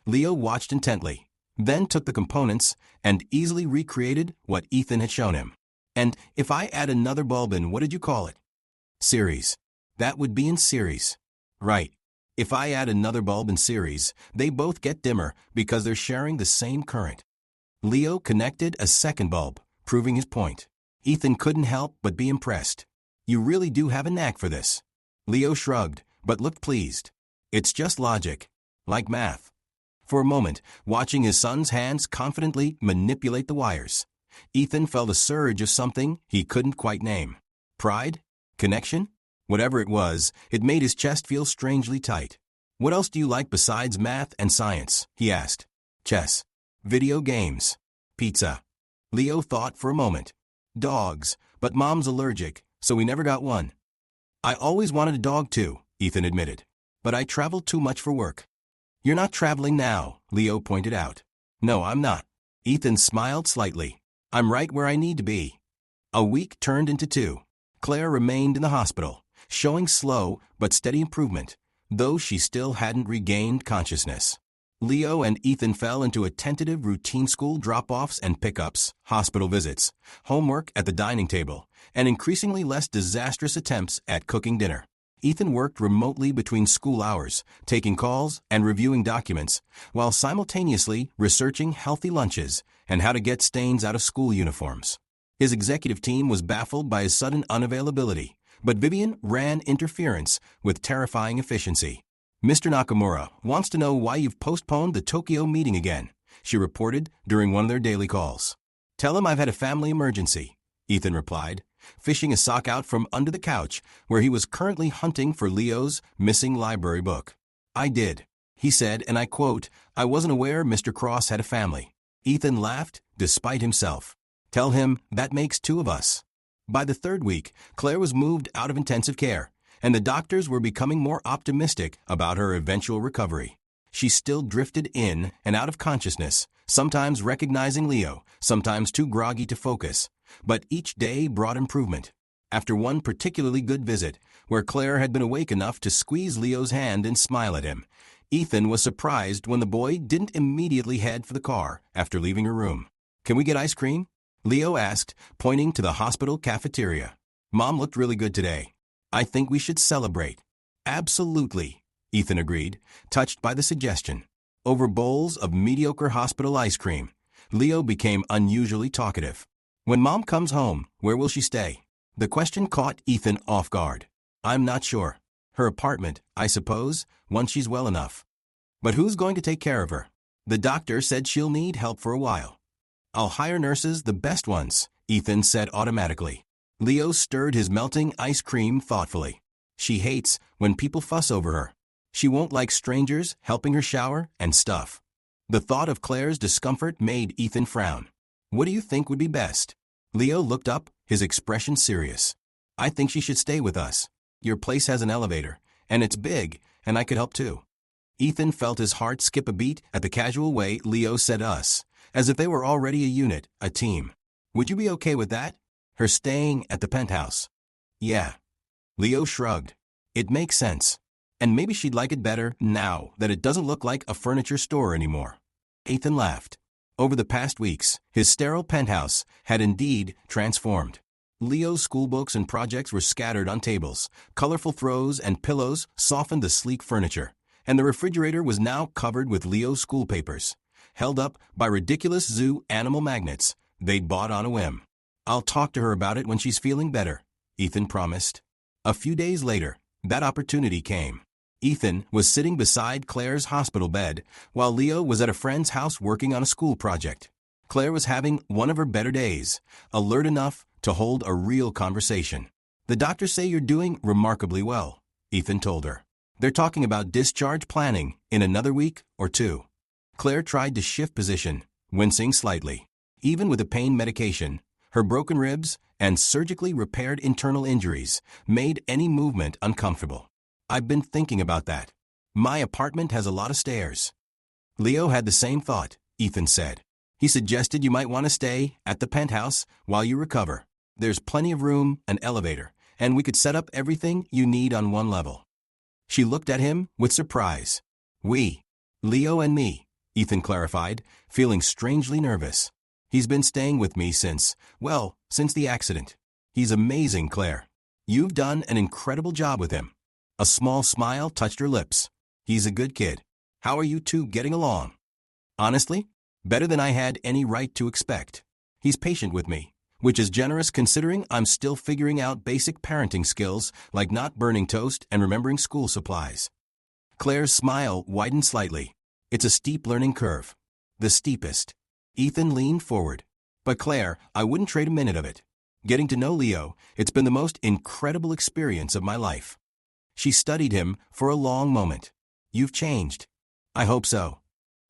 Leo watched intently, then took the components and easily recreated what Ethan had shown him. "And if I add another bulb in, what did you call it?" "Series." "That would be in series." "Right. If I add another bulb in series, they both get dimmer because they're sharing the same current." Leo connected a second bulb, proving his point. Ethan couldn't help but be impressed. "You really do have a knack for this." Leo shrugged, but looked pleased. "It's just logic. Like math." For a moment, watching his son's hands confidently manipulate the wires, Ethan felt a surge of something he couldn't quite name. Pride? Connection? Whatever it was, it made his chest feel strangely tight. "What else do you like besides math and science?" he asked. "Chess. Video games. Pizza." Leo thought for a moment. "Dogs, but Mom's allergic, so we never got one." "I always wanted a dog too," Ethan admitted. "But I travel too much for work." "You're not traveling now," Leo pointed out. "No, I'm not." Ethan smiled slightly. "I'm right where I need to be." A week turned into 2. Claire remained in the hospital, showing slow but steady improvement, though she still hadn't regained consciousness. Leo and Ethan fell into a tentative routine: school drop-offs and pickups, hospital visits, homework at the dining table, and increasingly less disastrous attempts at cooking dinner. Ethan worked remotely between school hours, taking calls and reviewing documents, while simultaneously researching healthy lunches and how to get stains out of school uniforms. His executive team was baffled by his sudden unavailability, but Vivian ran interference with terrifying efficiency. "Mr. Nakamura wants to know why you've postponed the Tokyo meeting again," she reported during one of their daily calls. "Tell him I've had a family emergency," Ethan replied, fishing a sock out from under the couch where he was currently hunting for Leo's missing library book. "I did," he said, and I quote, "I wasn't aware Mr. Cross had a family." Ethan laughed, despite himself. "Tell him that makes 2 of us." By the 3rd week, Claire was moved out of intensive care, and the doctors were becoming more optimistic about her eventual recovery. She still drifted in and out of consciousness, sometimes recognizing Leo, sometimes too groggy to focus, but each day brought improvement. After one particularly good visit, where Claire had been awake enough to squeeze Leo's hand and smile at him, Ethan was surprised when the boy didn't immediately head for the car after leaving her room. "Can we get ice cream?" Leo asked, pointing to the hospital cafeteria. "Mom looked really good today. I think we should celebrate." "Absolutely," Ethan agreed, touched by the suggestion. Over bowls of mediocre hospital ice cream, Leo became unusually talkative. "When Mom comes home, where will she stay?" The question caught Ethan off guard. "I'm not sure. Her apartment, I suppose, once she's well enough." "But who's going to take care of her?" The doctor said she'll need help for a while. I'll hire nurses, the best ones, Ethan said automatically. Leo stirred his melting ice cream thoughtfully. She hates when people fuss over her. She won't like strangers helping her shower and stuff. The thought of Claire's discomfort made Ethan frown. What do you think would be best? Leo looked up, his expression serious. I think she should stay with us. Your place has an elevator, and it's big, and I could help too. Ethan felt his heart skip a beat at the casual way Leo said us, as if they were already a unit, a team. Would you be okay with that? Her staying at the penthouse? Yeah. Leo shrugged. It makes sense. And maybe she'd like it better now that it doesn't look like a furniture store anymore. Ethan laughed. Over the past weeks, his sterile penthouse had indeed transformed. Leo's schoolbooks and projects were scattered on tables. Colorful throws and pillows softened the sleek furniture, and the refrigerator was now covered with Leo's school papers, held up by ridiculous zoo animal magnets they'd bought on a whim. I'll talk to her about it when she's feeling better, Ethan promised. A few days later, that opportunity came. Ethan was sitting beside Claire's hospital bed while Leo was at a friend's house working on a school project. Claire was having one of her better days, alert enough to hold a real conversation. The doctors say you're doing remarkably well, Ethan told her. They're talking about discharge planning in another week or two. Claire tried to shift position, wincing slightly. Even with the pain medication, her broken ribs and surgically repaired internal injuries made any movement uncomfortable. I've been thinking about that. My apartment has a lot of stairs. Leo had the same thought, Ethan said. He suggested you might want to stay at the penthouse while you recover. There's plenty of room, an elevator, and we could set up everything you need on one level. She looked at him with surprise. We, Leo and me, Ethan clarified, feeling strangely nervous. He's been staying with me since the accident. He's amazing, Claire. You've done an incredible job with him. A small smile touched her lips. He's a good kid. How are you two getting along? Honestly, better than I had any right to expect. He's patient with me, which is generous considering I'm still figuring out basic parenting skills like not burning toast and remembering school supplies. Claire's smile widened slightly. It's a steep learning curve. The steepest. Ethan leaned forward. But Claire, I wouldn't trade a minute of it. Getting to know Leo, it's been the most incredible experience of my life. She studied him for a long moment. You've changed. I hope so.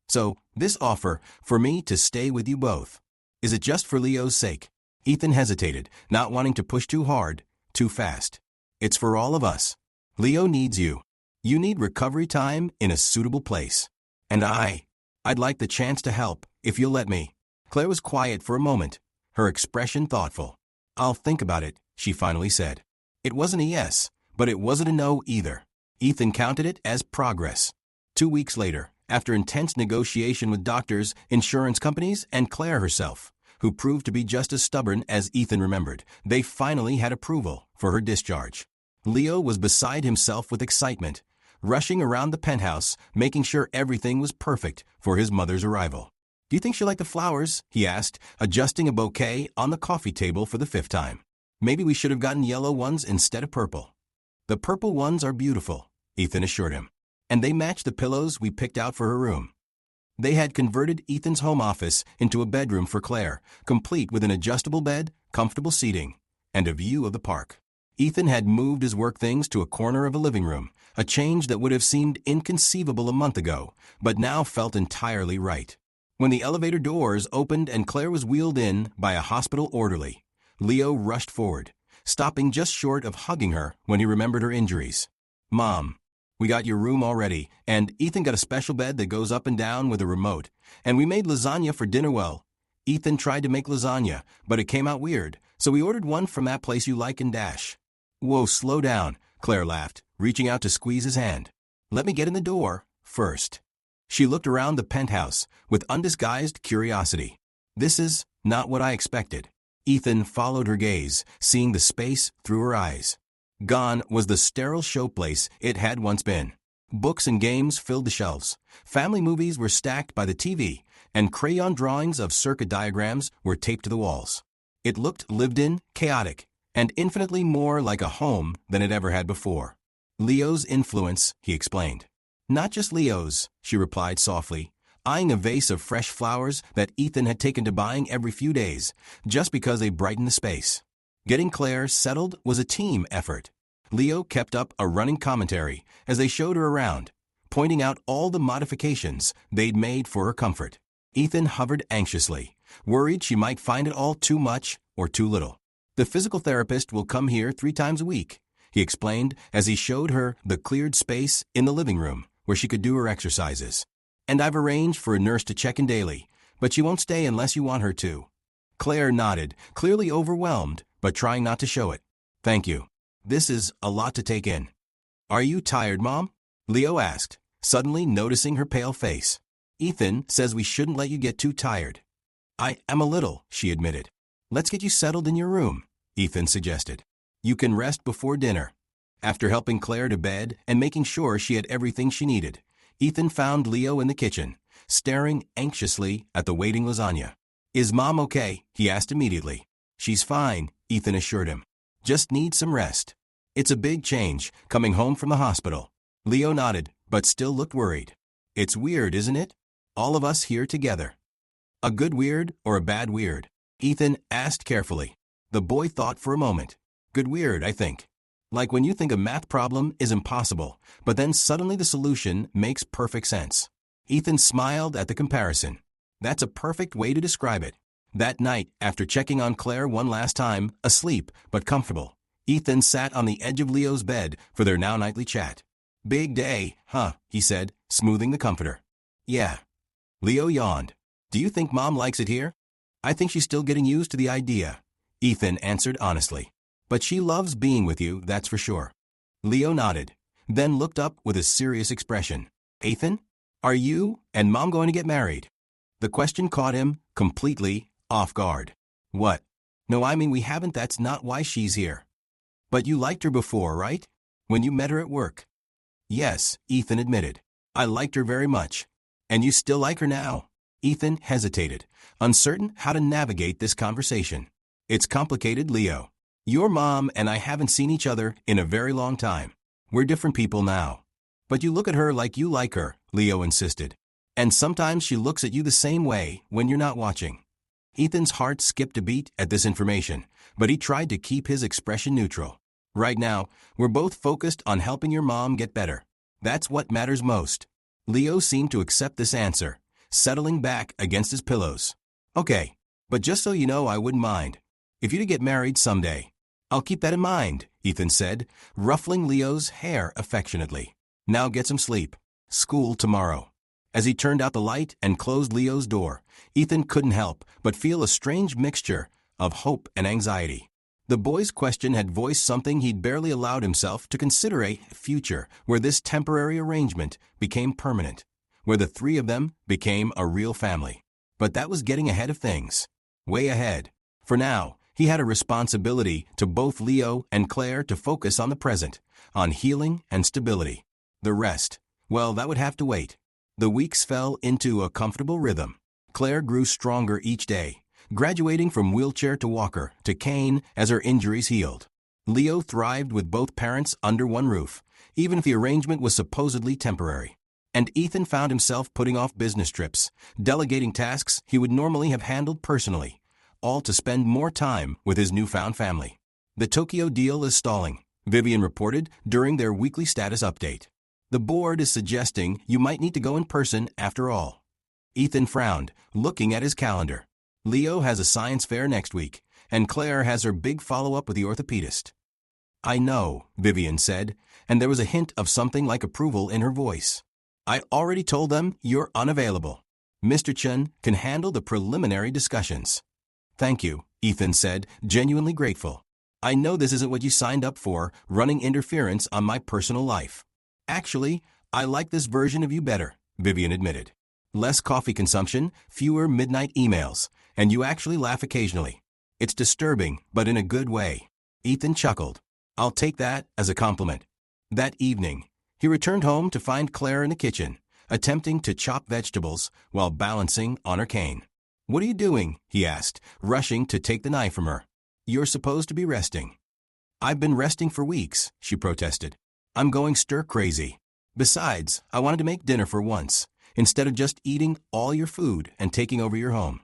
So, this offer for me to stay with you both. Is it just for Leo's sake? Ethan hesitated, not wanting to push too hard, too fast. It's for all of us. Leo needs you. You need recovery time in a suitable place. And I'd like the chance to help, if you'll let me. Claire was quiet for a moment, her expression thoughtful. I'll think about it, she finally said. It wasn't a yes, but it wasn't a no either. Ethan counted it as progress. 2 weeks later, after intense negotiation with doctors, insurance companies, and Claire herself, who proved to be just as stubborn as Ethan remembered, they finally had approval for her discharge. Leo was beside himself with excitement, rushing around the penthouse, making sure everything was perfect for his mother's arrival. Do you think she'll like the flowers? He asked, adjusting a bouquet on the coffee table for the 5th time. Maybe we should have gotten yellow ones instead of purple. The purple ones are beautiful, Ethan assured him. And they match the pillows we picked out for her room. They had converted Ethan's home office into a bedroom for Claire, complete with an adjustable bed, comfortable seating, and a view of the park. Ethan had moved his work things to a corner of a living room, a change that would have seemed inconceivable a month ago, but now felt entirely right. When the elevator doors opened and Claire was wheeled in by a hospital orderly, Leo rushed forward, stopping just short of hugging her when he remembered her injuries. Mom, we got your room already, and Ethan got a special bed that goes up and down with a remote, and we made lasagna for dinner. Well, Ethan tried to make lasagna, but it came out weird, so we ordered one from that place you like in Dash. Whoa, slow down, Claire laughed, reaching out to squeeze his hand. Let me get in the door first. She looked around the penthouse with undisguised curiosity. This is not what I expected. Ethan followed her gaze, seeing the space through her eyes. Gone was the sterile showplace it had once been. Books and games filled the shelves. Family movies were stacked by the TV, and crayon drawings of circuit diagrams were taped to the walls. It looked lived in, chaotic, and infinitely more like a home than it ever had before. Leo's influence, he explained. Not just Leo's, she replied softly. eyeing a vase of fresh flowers that Ethan had taken to buying every few days, just because they brightened the space. Getting Claire settled was a team effort. Leo kept up a running commentary as they showed her around, pointing out all the modifications they'd made for her comfort. Ethan hovered anxiously, worried she might find it all too much or too little. The physical therapist will come here 3 times a week, he explained as he showed her the cleared space in the living room where she could do her exercises. And I've arranged for a nurse to check in daily, but she won't stay unless you want her to. Claire nodded, clearly overwhelmed, but trying not to show it. Thank you. This is a lot to take in. Are you tired, Mom? Leo asked, suddenly noticing her pale face. Ethan says we shouldn't let you get too tired. I am a little, she admitted. Let's get you settled in your room, Ethan suggested. You can rest before dinner. After helping Claire to bed and making sure she had everything she needed, Ethan found Leo in the kitchen, staring anxiously at the waiting lasagna. Is Mom okay? He asked immediately. She's fine, Ethan assured him. Just needs some rest. It's a big change, coming home from the hospital. Leo nodded, but still looked worried. It's weird, isn't it? All of us here together. A good weird or a bad weird? Ethan asked carefully. The boy thought for a moment. Good weird, I think. Like when you think a math problem is impossible, but then suddenly the solution makes perfect sense. Ethan smiled at the comparison. That's a perfect way to describe it. That night, after checking on Claire one last time, asleep but comfortable, Ethan sat on the edge of Leo's bed for their now nightly chat. Big day, huh? He said, smoothing the comforter. Yeah. Leo yawned. Do you think Mom likes it here? I think she's still getting used to the idea, Ethan answered honestly. But she loves being with you, that's for sure. Leo nodded, then looked up with a serious expression. Ethan, are you and Mom going to get married? The question caught him completely off guard. What? No, I mean we haven't, that's not why she's here. But you liked her before, right? When you met her at work. Yes, Ethan admitted. I liked her very much. And you still like her now? Ethan hesitated, uncertain how to navigate this conversation. It's complicated, Leo. Your mom and I haven't seen each other in a very long time. We're different people now. But you look at her like you like her, Leo insisted. And sometimes she looks at you the same way when you're not watching. Ethan's heart skipped a beat at this information, but he tried to keep his expression neutral. Right now, we're both focused on helping your mom get better. That's what matters most. Leo seemed to accept this answer, settling back against his pillows. Okay, but just so you know, I wouldn't mind. If you get married someday. I'll keep that in mind, Ethan said, ruffling Leo's hair affectionately. Now get some sleep. School tomorrow. As he turned out the light and closed Leo's door, Ethan couldn't help but feel a strange mixture of hope and anxiety. The boy's question had voiced something he'd barely allowed himself to consider: a future where this temporary arrangement became permanent, where the 3 of them became a real family. But that was getting ahead of things. Way ahead. For now, he had a responsibility to both Leo and Claire to focus on the present, on healing and stability. The rest, well, that would have to wait. The weeks fell into a comfortable rhythm. Claire grew stronger each day, graduating from wheelchair to walker to cane as her injuries healed. Leo thrived with both parents under one roof, even if the arrangement was supposedly temporary. And Ethan found himself putting off business trips, delegating tasks he would normally have handled personally, all to spend more time with his newfound family. The Tokyo deal is stalling, Vivian reported during their weekly status update. The board is suggesting you might need to go in person after all. Ethan frowned, looking at his calendar. Leo has a science fair next week, and Claire has her big follow-up with the orthopedist. I know, Vivian said, and there was a hint of something like approval in her voice. I already told them you're unavailable. Mr. Chen can handle the preliminary discussions. Thank you, Ethan said, genuinely grateful. I know this isn't what you signed up for, running interference on my personal life. Actually, I like this version of you better, Vivian admitted. Less coffee consumption, fewer midnight emails, and you actually laugh occasionally. It's disturbing, but in a good way. Ethan chuckled. I'll take that as a compliment. That evening, he returned home to find Claire in the kitchen, attempting to chop vegetables while balancing on her cane. What are you doing? He asked, rushing to take the knife from her. You're supposed to be resting. I've been resting for weeks, she protested. I'm going stir-crazy. Besides, I wanted to make dinner for once, instead of just eating all your food and taking over your home.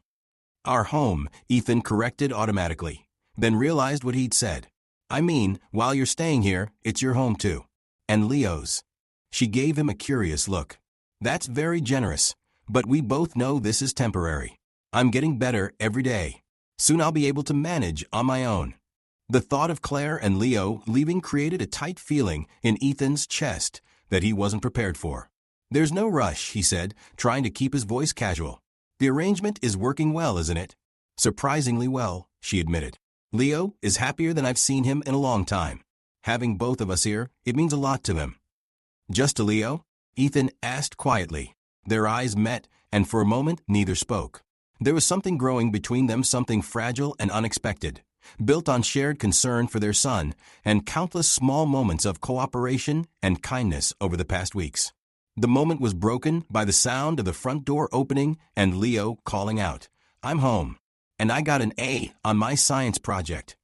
Our home, Ethan corrected automatically, then realized what he'd said. I mean, while you're staying here, it's your home too. And Leo's. She gave him a curious look. That's very generous, but we both know this is temporary. I'm getting better every day. Soon I'll be able to manage on my own. The thought of Claire and Leo leaving created a tight feeling in Ethan's chest that he wasn't prepared for. There's no rush, he said, trying to keep his voice casual. The arrangement is working well, isn't it? Surprisingly well, she admitted. Leo is happier than I've seen him in a long time. Having both of us here, it means a lot to him. Just to Leo? Ethan asked quietly. Their eyes met, and for a moment neither spoke. There was something growing between them, something fragile and unexpected, built on shared concern for their son and countless small moments of cooperation and kindness over the past weeks. The moment was broken by the sound of the front door opening and Leo calling out, I'm home, and I got an A on my science project.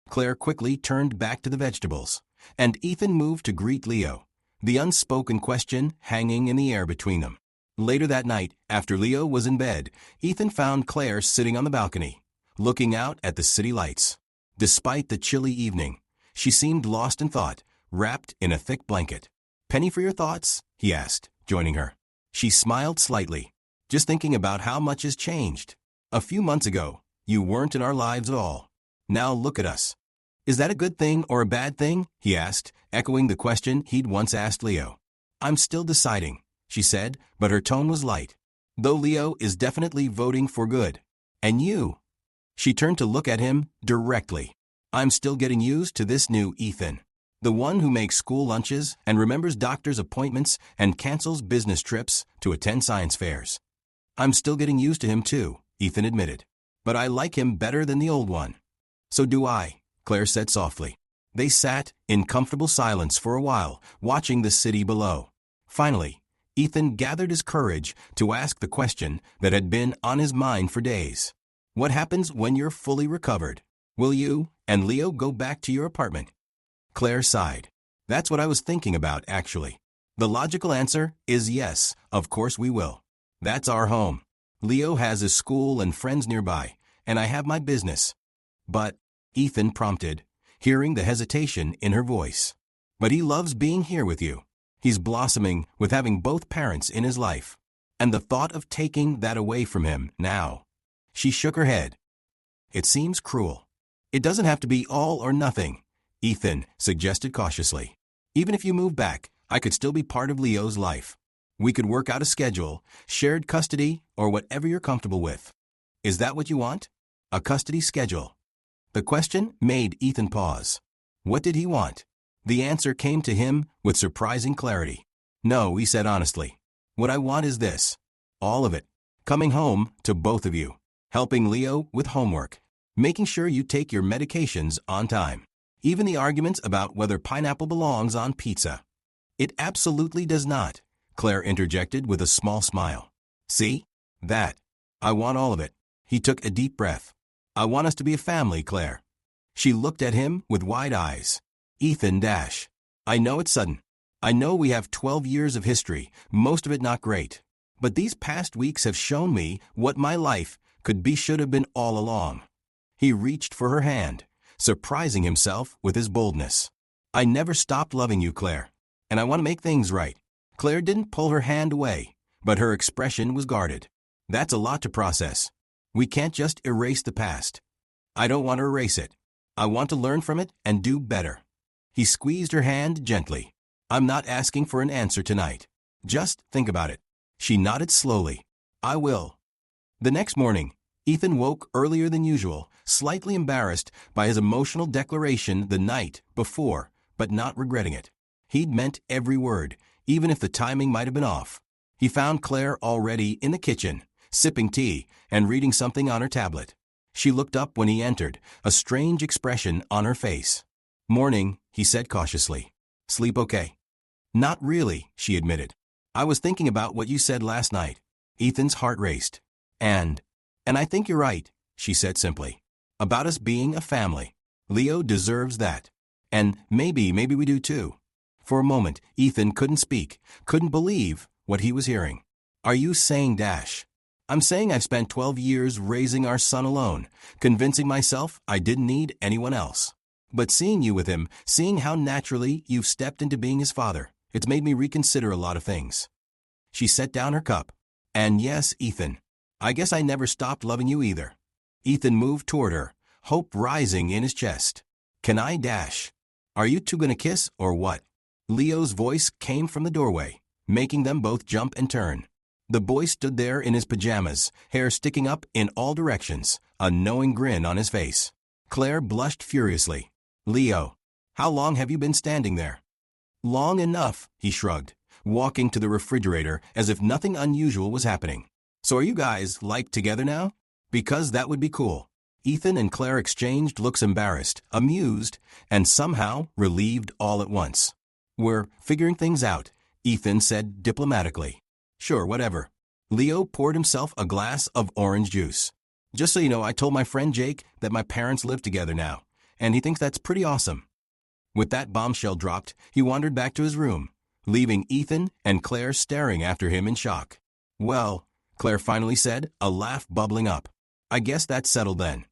Claire quickly turned back to the vegetables, and Ethan moved to greet Leo, the unspoken question hanging in the air between them. Later that night, after Leo was in bed, Ethan found Claire sitting on the balcony, looking out at the city lights. Despite the chilly evening, she seemed lost in thought, wrapped in a thick blanket. Penny for your thoughts? He asked, joining her. She smiled slightly. Just thinking about how much has changed. A few months ago, you weren't in our lives at all. Now look at us. Is that a good thing or a bad thing? He asked, echoing the question he'd once asked Leo. I'm still deciding, she said, but her tone was light. Though Leo is definitely voting for good. And you? She turned to look at him directly. I'm still getting used to this new Ethan. The one who makes school lunches and remembers doctor's appointments and cancels business trips to attend science fairs. I'm still getting used to him too, Ethan admitted. But I like him better than the old one. So do I, Claire said softly. They sat in comfortable silence for a while, watching the city below. Finally, Ethan gathered his courage to ask the question that had been on his mind for days. What happens when you're fully recovered? Will you and Leo go back to your apartment? Claire sighed. That's what I was thinking about, actually. The logical answer is yes, of course we will. That's our home. Leo has his school and friends nearby, and I have my business. But, Ethan prompted, hearing the hesitation in her voice. But he loves being here with you. He's blossoming with having both parents in his life. And the thought of taking that away from him now. She shook her head. It seems cruel. It doesn't have to be all or nothing, Ethan suggested cautiously. Even if you move back, I could still be part of Leo's life. We could work out a schedule, shared custody, or whatever you're comfortable with. Is that what you want? A custody schedule? The question made Ethan pause. What did he want? The answer came to him with surprising clarity. No, he said honestly. What I want is this. All of it. Coming home to both of you. Helping Leo with homework. Making sure you take your medications on time. Even the arguments about whether pineapple belongs on pizza. It absolutely does not, Claire interjected with a small smile. See? That. I want all of it. He took a deep breath. I want us to be a family, Claire. She looked at him with wide eyes. Ethan dash. I know it's sudden. I know we have 12 years of history, most of it not great. But these past weeks have shown me what my life could be, should have been all along. He reached for her hand, surprising himself with his boldness. I never stopped loving you, Claire. And I want to make things right. Claire didn't pull her hand away, but her expression was guarded. That's a lot to process. We can't just erase the past. I don't want to erase it. I want to learn from it and do better. He squeezed her hand gently. I'm not asking for an answer tonight. Just think about it. She nodded slowly. I will. The next morning, Ethan woke earlier than usual, slightly embarrassed by his emotional declaration the night before, but not regretting it. He'd meant every word, even if the timing might have been off. He found Claire already in the kitchen, sipping tea and reading something on her tablet. She looked up when he entered, a strange expression on her face. Morning, he said cautiously. Sleep okay? Not really, she admitted. I was thinking about what you said last night. Ethan's heart raced. And I think you're right, she said simply. About us being a family. Leo deserves that. And maybe we do too. For a moment, Ethan couldn't speak, couldn't believe what he was hearing. Are you saying dash? I'm saying I've spent 12 years raising our son alone, convincing myself I didn't need anyone else. But seeing you with him, seeing how naturally you've stepped into being his father, it's made me reconsider a lot of things. She set down her cup. And yes, Ethan, I guess I never stopped loving you either. Ethan moved toward her, hope rising in his chest. Can I dash? Are you two gonna kiss or what? Leo's voice came from the doorway, making them both jump and turn. The boy stood there in his pajamas, hair sticking up in all directions, a knowing grin on his face. Claire blushed furiously. Leo, how long have you been standing there? Long enough, he shrugged, walking to the refrigerator as if nothing unusual was happening. So are you guys, like, together now? Because that would be cool. Ethan and Claire exchanged looks, embarrassed, amused, and somehow relieved all at once. We're figuring things out, Ethan said diplomatically. Sure, whatever. Leo poured himself a glass of orange juice. Just so you know, I told my friend Jake that my parents live together now, and he thinks that's pretty awesome. With that bombshell dropped, he wandered back to his room, leaving Ethan and Claire staring after him in shock. Well, Claire finally said, a laugh bubbling up. I guess that's settled then.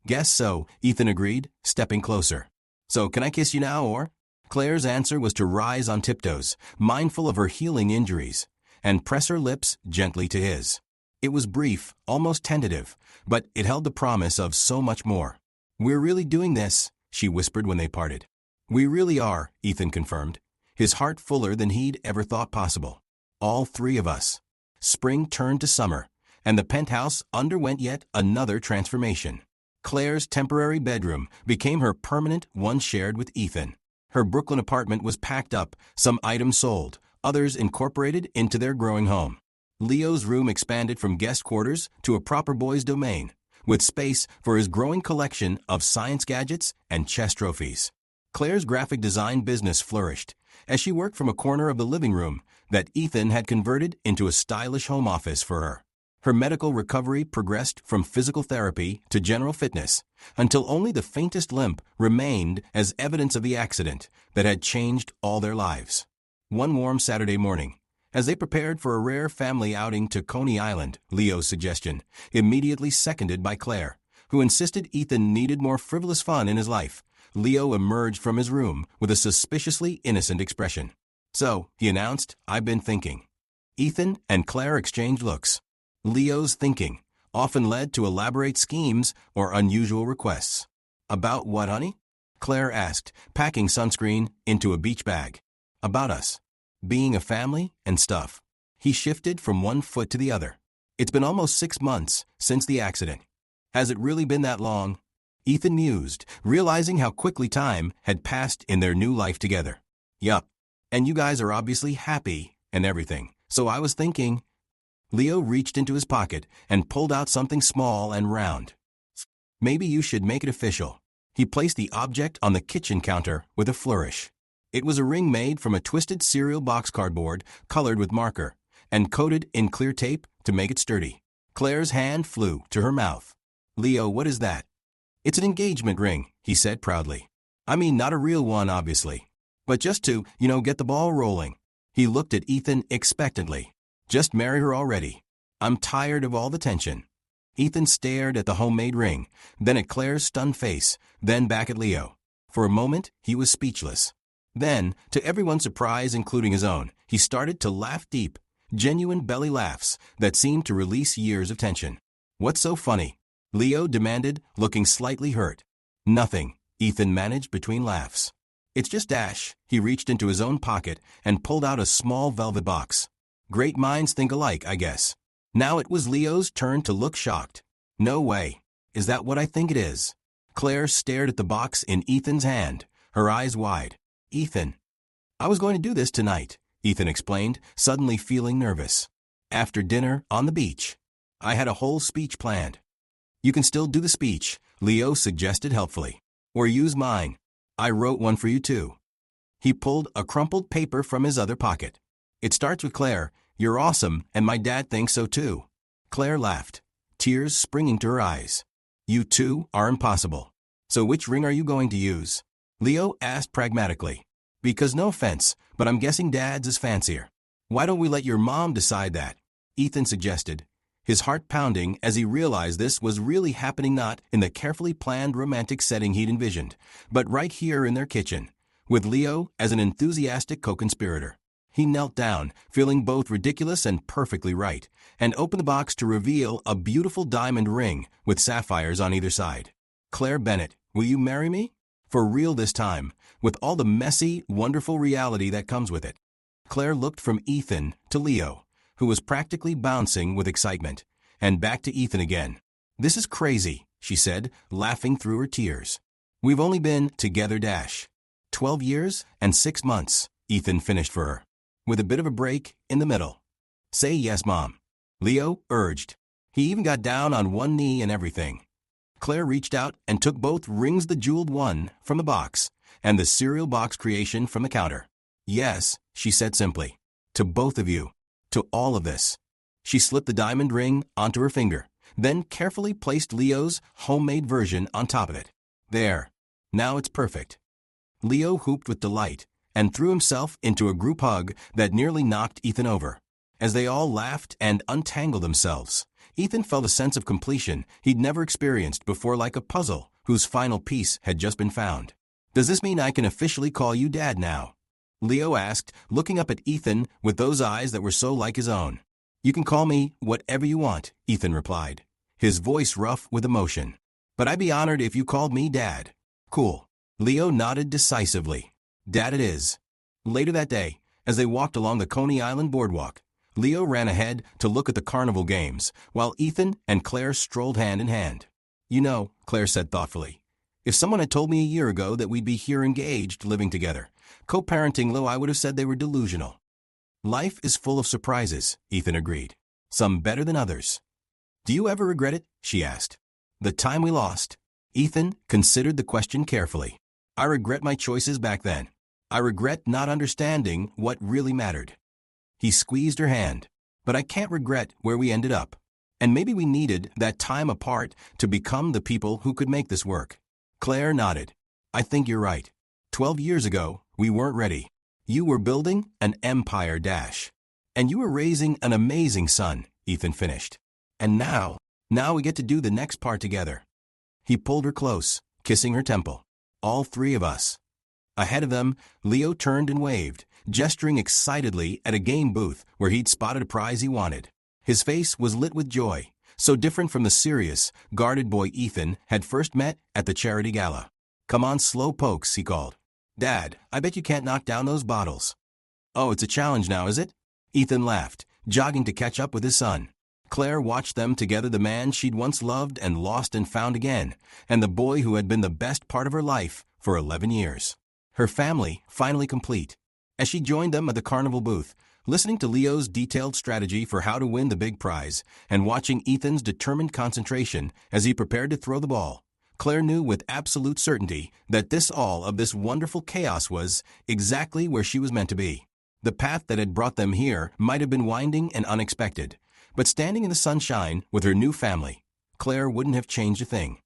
Guess so, Ethan agreed, stepping closer. So can I kiss you now or? Claire's answer was to rise on tiptoes, mindful of her healing injuries, and press her lips gently to his. It was brief, almost tentative, but it held the promise of so much more. We're really doing this, she whispered when they parted. We really are, Ethan confirmed, his heart fuller than he'd ever thought possible. All three of us. Spring turned to summer, and the penthouse underwent yet another transformation. Claire's temporary bedroom became her permanent one shared with Ethan. Her Brooklyn apartment was packed up, some items sold, others incorporated into their growing home. Leo's room expanded from guest quarters to a proper boy's domain, with space for his growing collection of science gadgets and chess trophies. Claire's graphic design business flourished as she worked from a corner of the living room that Ethan had converted into a stylish home office for her. Her medical recovery progressed from physical therapy to general fitness until only the faintest limp remained as evidence of the accident that had changed all their lives. One warm Saturday morning, as they prepared for a rare family outing to Coney Island, Leo's suggestion, immediately seconded by Claire, who insisted Ethan needed more frivolous fun in his life, Leo emerged from his room with a suspiciously innocent expression. So, he announced, I've been thinking. Ethan and Claire exchanged looks. Leo's thinking often led to elaborate schemes or unusual requests. About what, honey? Claire asked, packing sunscreen into a beach bag. About us. Being a family and stuff. He shifted from one foot to the other. It's been almost 6 months since the accident. Has it really been that long? Ethan mused, realizing how quickly time had passed in their new life together. Yup. And you guys are obviously happy and everything. So I was thinking. Leo reached into his pocket and pulled out something small and round. Maybe you should make it official. He placed the object on the kitchen counter with a flourish. It was a ring made from a twisted cereal box cardboard colored with marker and coated in clear tape to make it sturdy. Claire's hand flew to her mouth. Leo, what is that? It's an engagement ring, he said proudly. I mean, not a real one, obviously. But just to, get the ball rolling. He looked at Ethan expectantly. Just marry her already. I'm tired of all the tension. Ethan stared at the homemade ring, then at Claire's stunned face, then back at Leo. For a moment, he was speechless. Then, to everyone's surprise, including his own, he started to laugh deep, genuine belly laughs that seemed to release years of tension. What's so funny? Leo demanded, looking slightly hurt. Nothing, Ethan managed between laughs. It's just Dash. He reached into his own pocket and pulled out a small velvet box. Great minds think alike, I guess. Now it was Leo's turn to look shocked. No way. Is that what I think it is? Claire stared at the box in Ethan's hand, her eyes wide. Ethan. I was going to do this tonight, Ethan explained, suddenly feeling nervous. After dinner, on the beach. I had a whole speech planned. You can still do the speech, Leo suggested helpfully. Or use mine. I wrote one for you too. He pulled a crumpled paper from his other pocket. It starts with Claire, you're awesome, and my dad thinks so too. Claire laughed, tears springing to her eyes. You two are impossible. So which ring are you going to use? Leo asked pragmatically. Because no offense, but I'm guessing Dad's is fancier. Why don't we let your mom decide that? Ethan suggested, his heart pounding as he realized this was really happening not in the carefully planned romantic setting he'd envisioned, but right here in their kitchen, with Leo as an enthusiastic co-conspirator. He knelt down, feeling both ridiculous and perfectly right, and opened the box to reveal a beautiful diamond ring with sapphires on either side. Claire Bennett, will you marry me? For real this time, with all the messy, wonderful reality that comes with it. Claire looked from Ethan to Leo, who was practically bouncing with excitement, and back to Ethan again. This is crazy, she said, laughing through her tears. We've only been together 12 years and 6 months, Ethan finished for her, with a bit of a break in the middle. Say yes, Mom, Leo urged. He even got down on one knee and everything. Claire reached out and took both rings, the jeweled one from the box and the cereal box creation from the counter. Yes, she said simply. To both of you. To all of this. She slipped the diamond ring onto her finger, then carefully placed Leo's homemade version on top of it. There. Now it's perfect. Leo whooped with delight and threw himself into a group hug that nearly knocked Ethan over. As they all laughed and untangled themselves, Ethan felt a sense of completion he'd never experienced before, like a puzzle whose final piece had just been found. Does this mean I can officially call you Dad now? Leo asked, looking up at Ethan with those eyes that were so like his own. You can call me whatever you want, Ethan replied, his voice rough with emotion. But I'd be honored if you called me Dad. Cool. Leo nodded decisively. Dad it is. Later that day, as they walked along the Coney Island boardwalk, Leo ran ahead to look at the carnival games, while Ethan and Claire strolled hand in hand. You know, Claire said thoughtfully, if someone had told me a year ago that we'd be here engaged, living together, co-parenting Lo, I would have said they were delusional. Life is full of surprises, Ethan agreed. Some better than others. Do you ever regret it? She asked. The time we lost. Ethan considered the question carefully. I regret my choices back then. I regret not understanding what really mattered. He squeezed her hand. But I can't regret where we ended up. And maybe we needed that time apart to become the people who could make this work. Claire nodded. I think you're right. 12 years ago, we weren't ready. You were building an empire, and you were raising an amazing son, Ethan finished. And now we get to do the next part together. He pulled her close, kissing her temple. All three of us. Ahead of them, Leo turned and waved, gesturing excitedly at a game booth where he'd spotted a prize he wanted. His face was lit with joy, so different from the serious, guarded boy Ethan had first met at the charity gala. Come on, slow pokes, he called. Dad, I bet you can't knock down those bottles. Oh, it's a challenge now, is it? Ethan laughed, jogging to catch up with his son. Claire watched them together, the man she'd once loved and lost and found again, and the boy who had been the best part of her life for 11 years. Her family finally complete. As she joined them at the carnival booth, listening to Leo's detailed strategy for how to win the big prize and watching Ethan's determined concentration as he prepared to throw the ball, Claire knew with absolute certainty that all of this wonderful chaos was exactly where she was meant to be. The path that had brought them here might have been winding and unexpected, but standing in the sunshine with her new family, Claire wouldn't have changed a thing.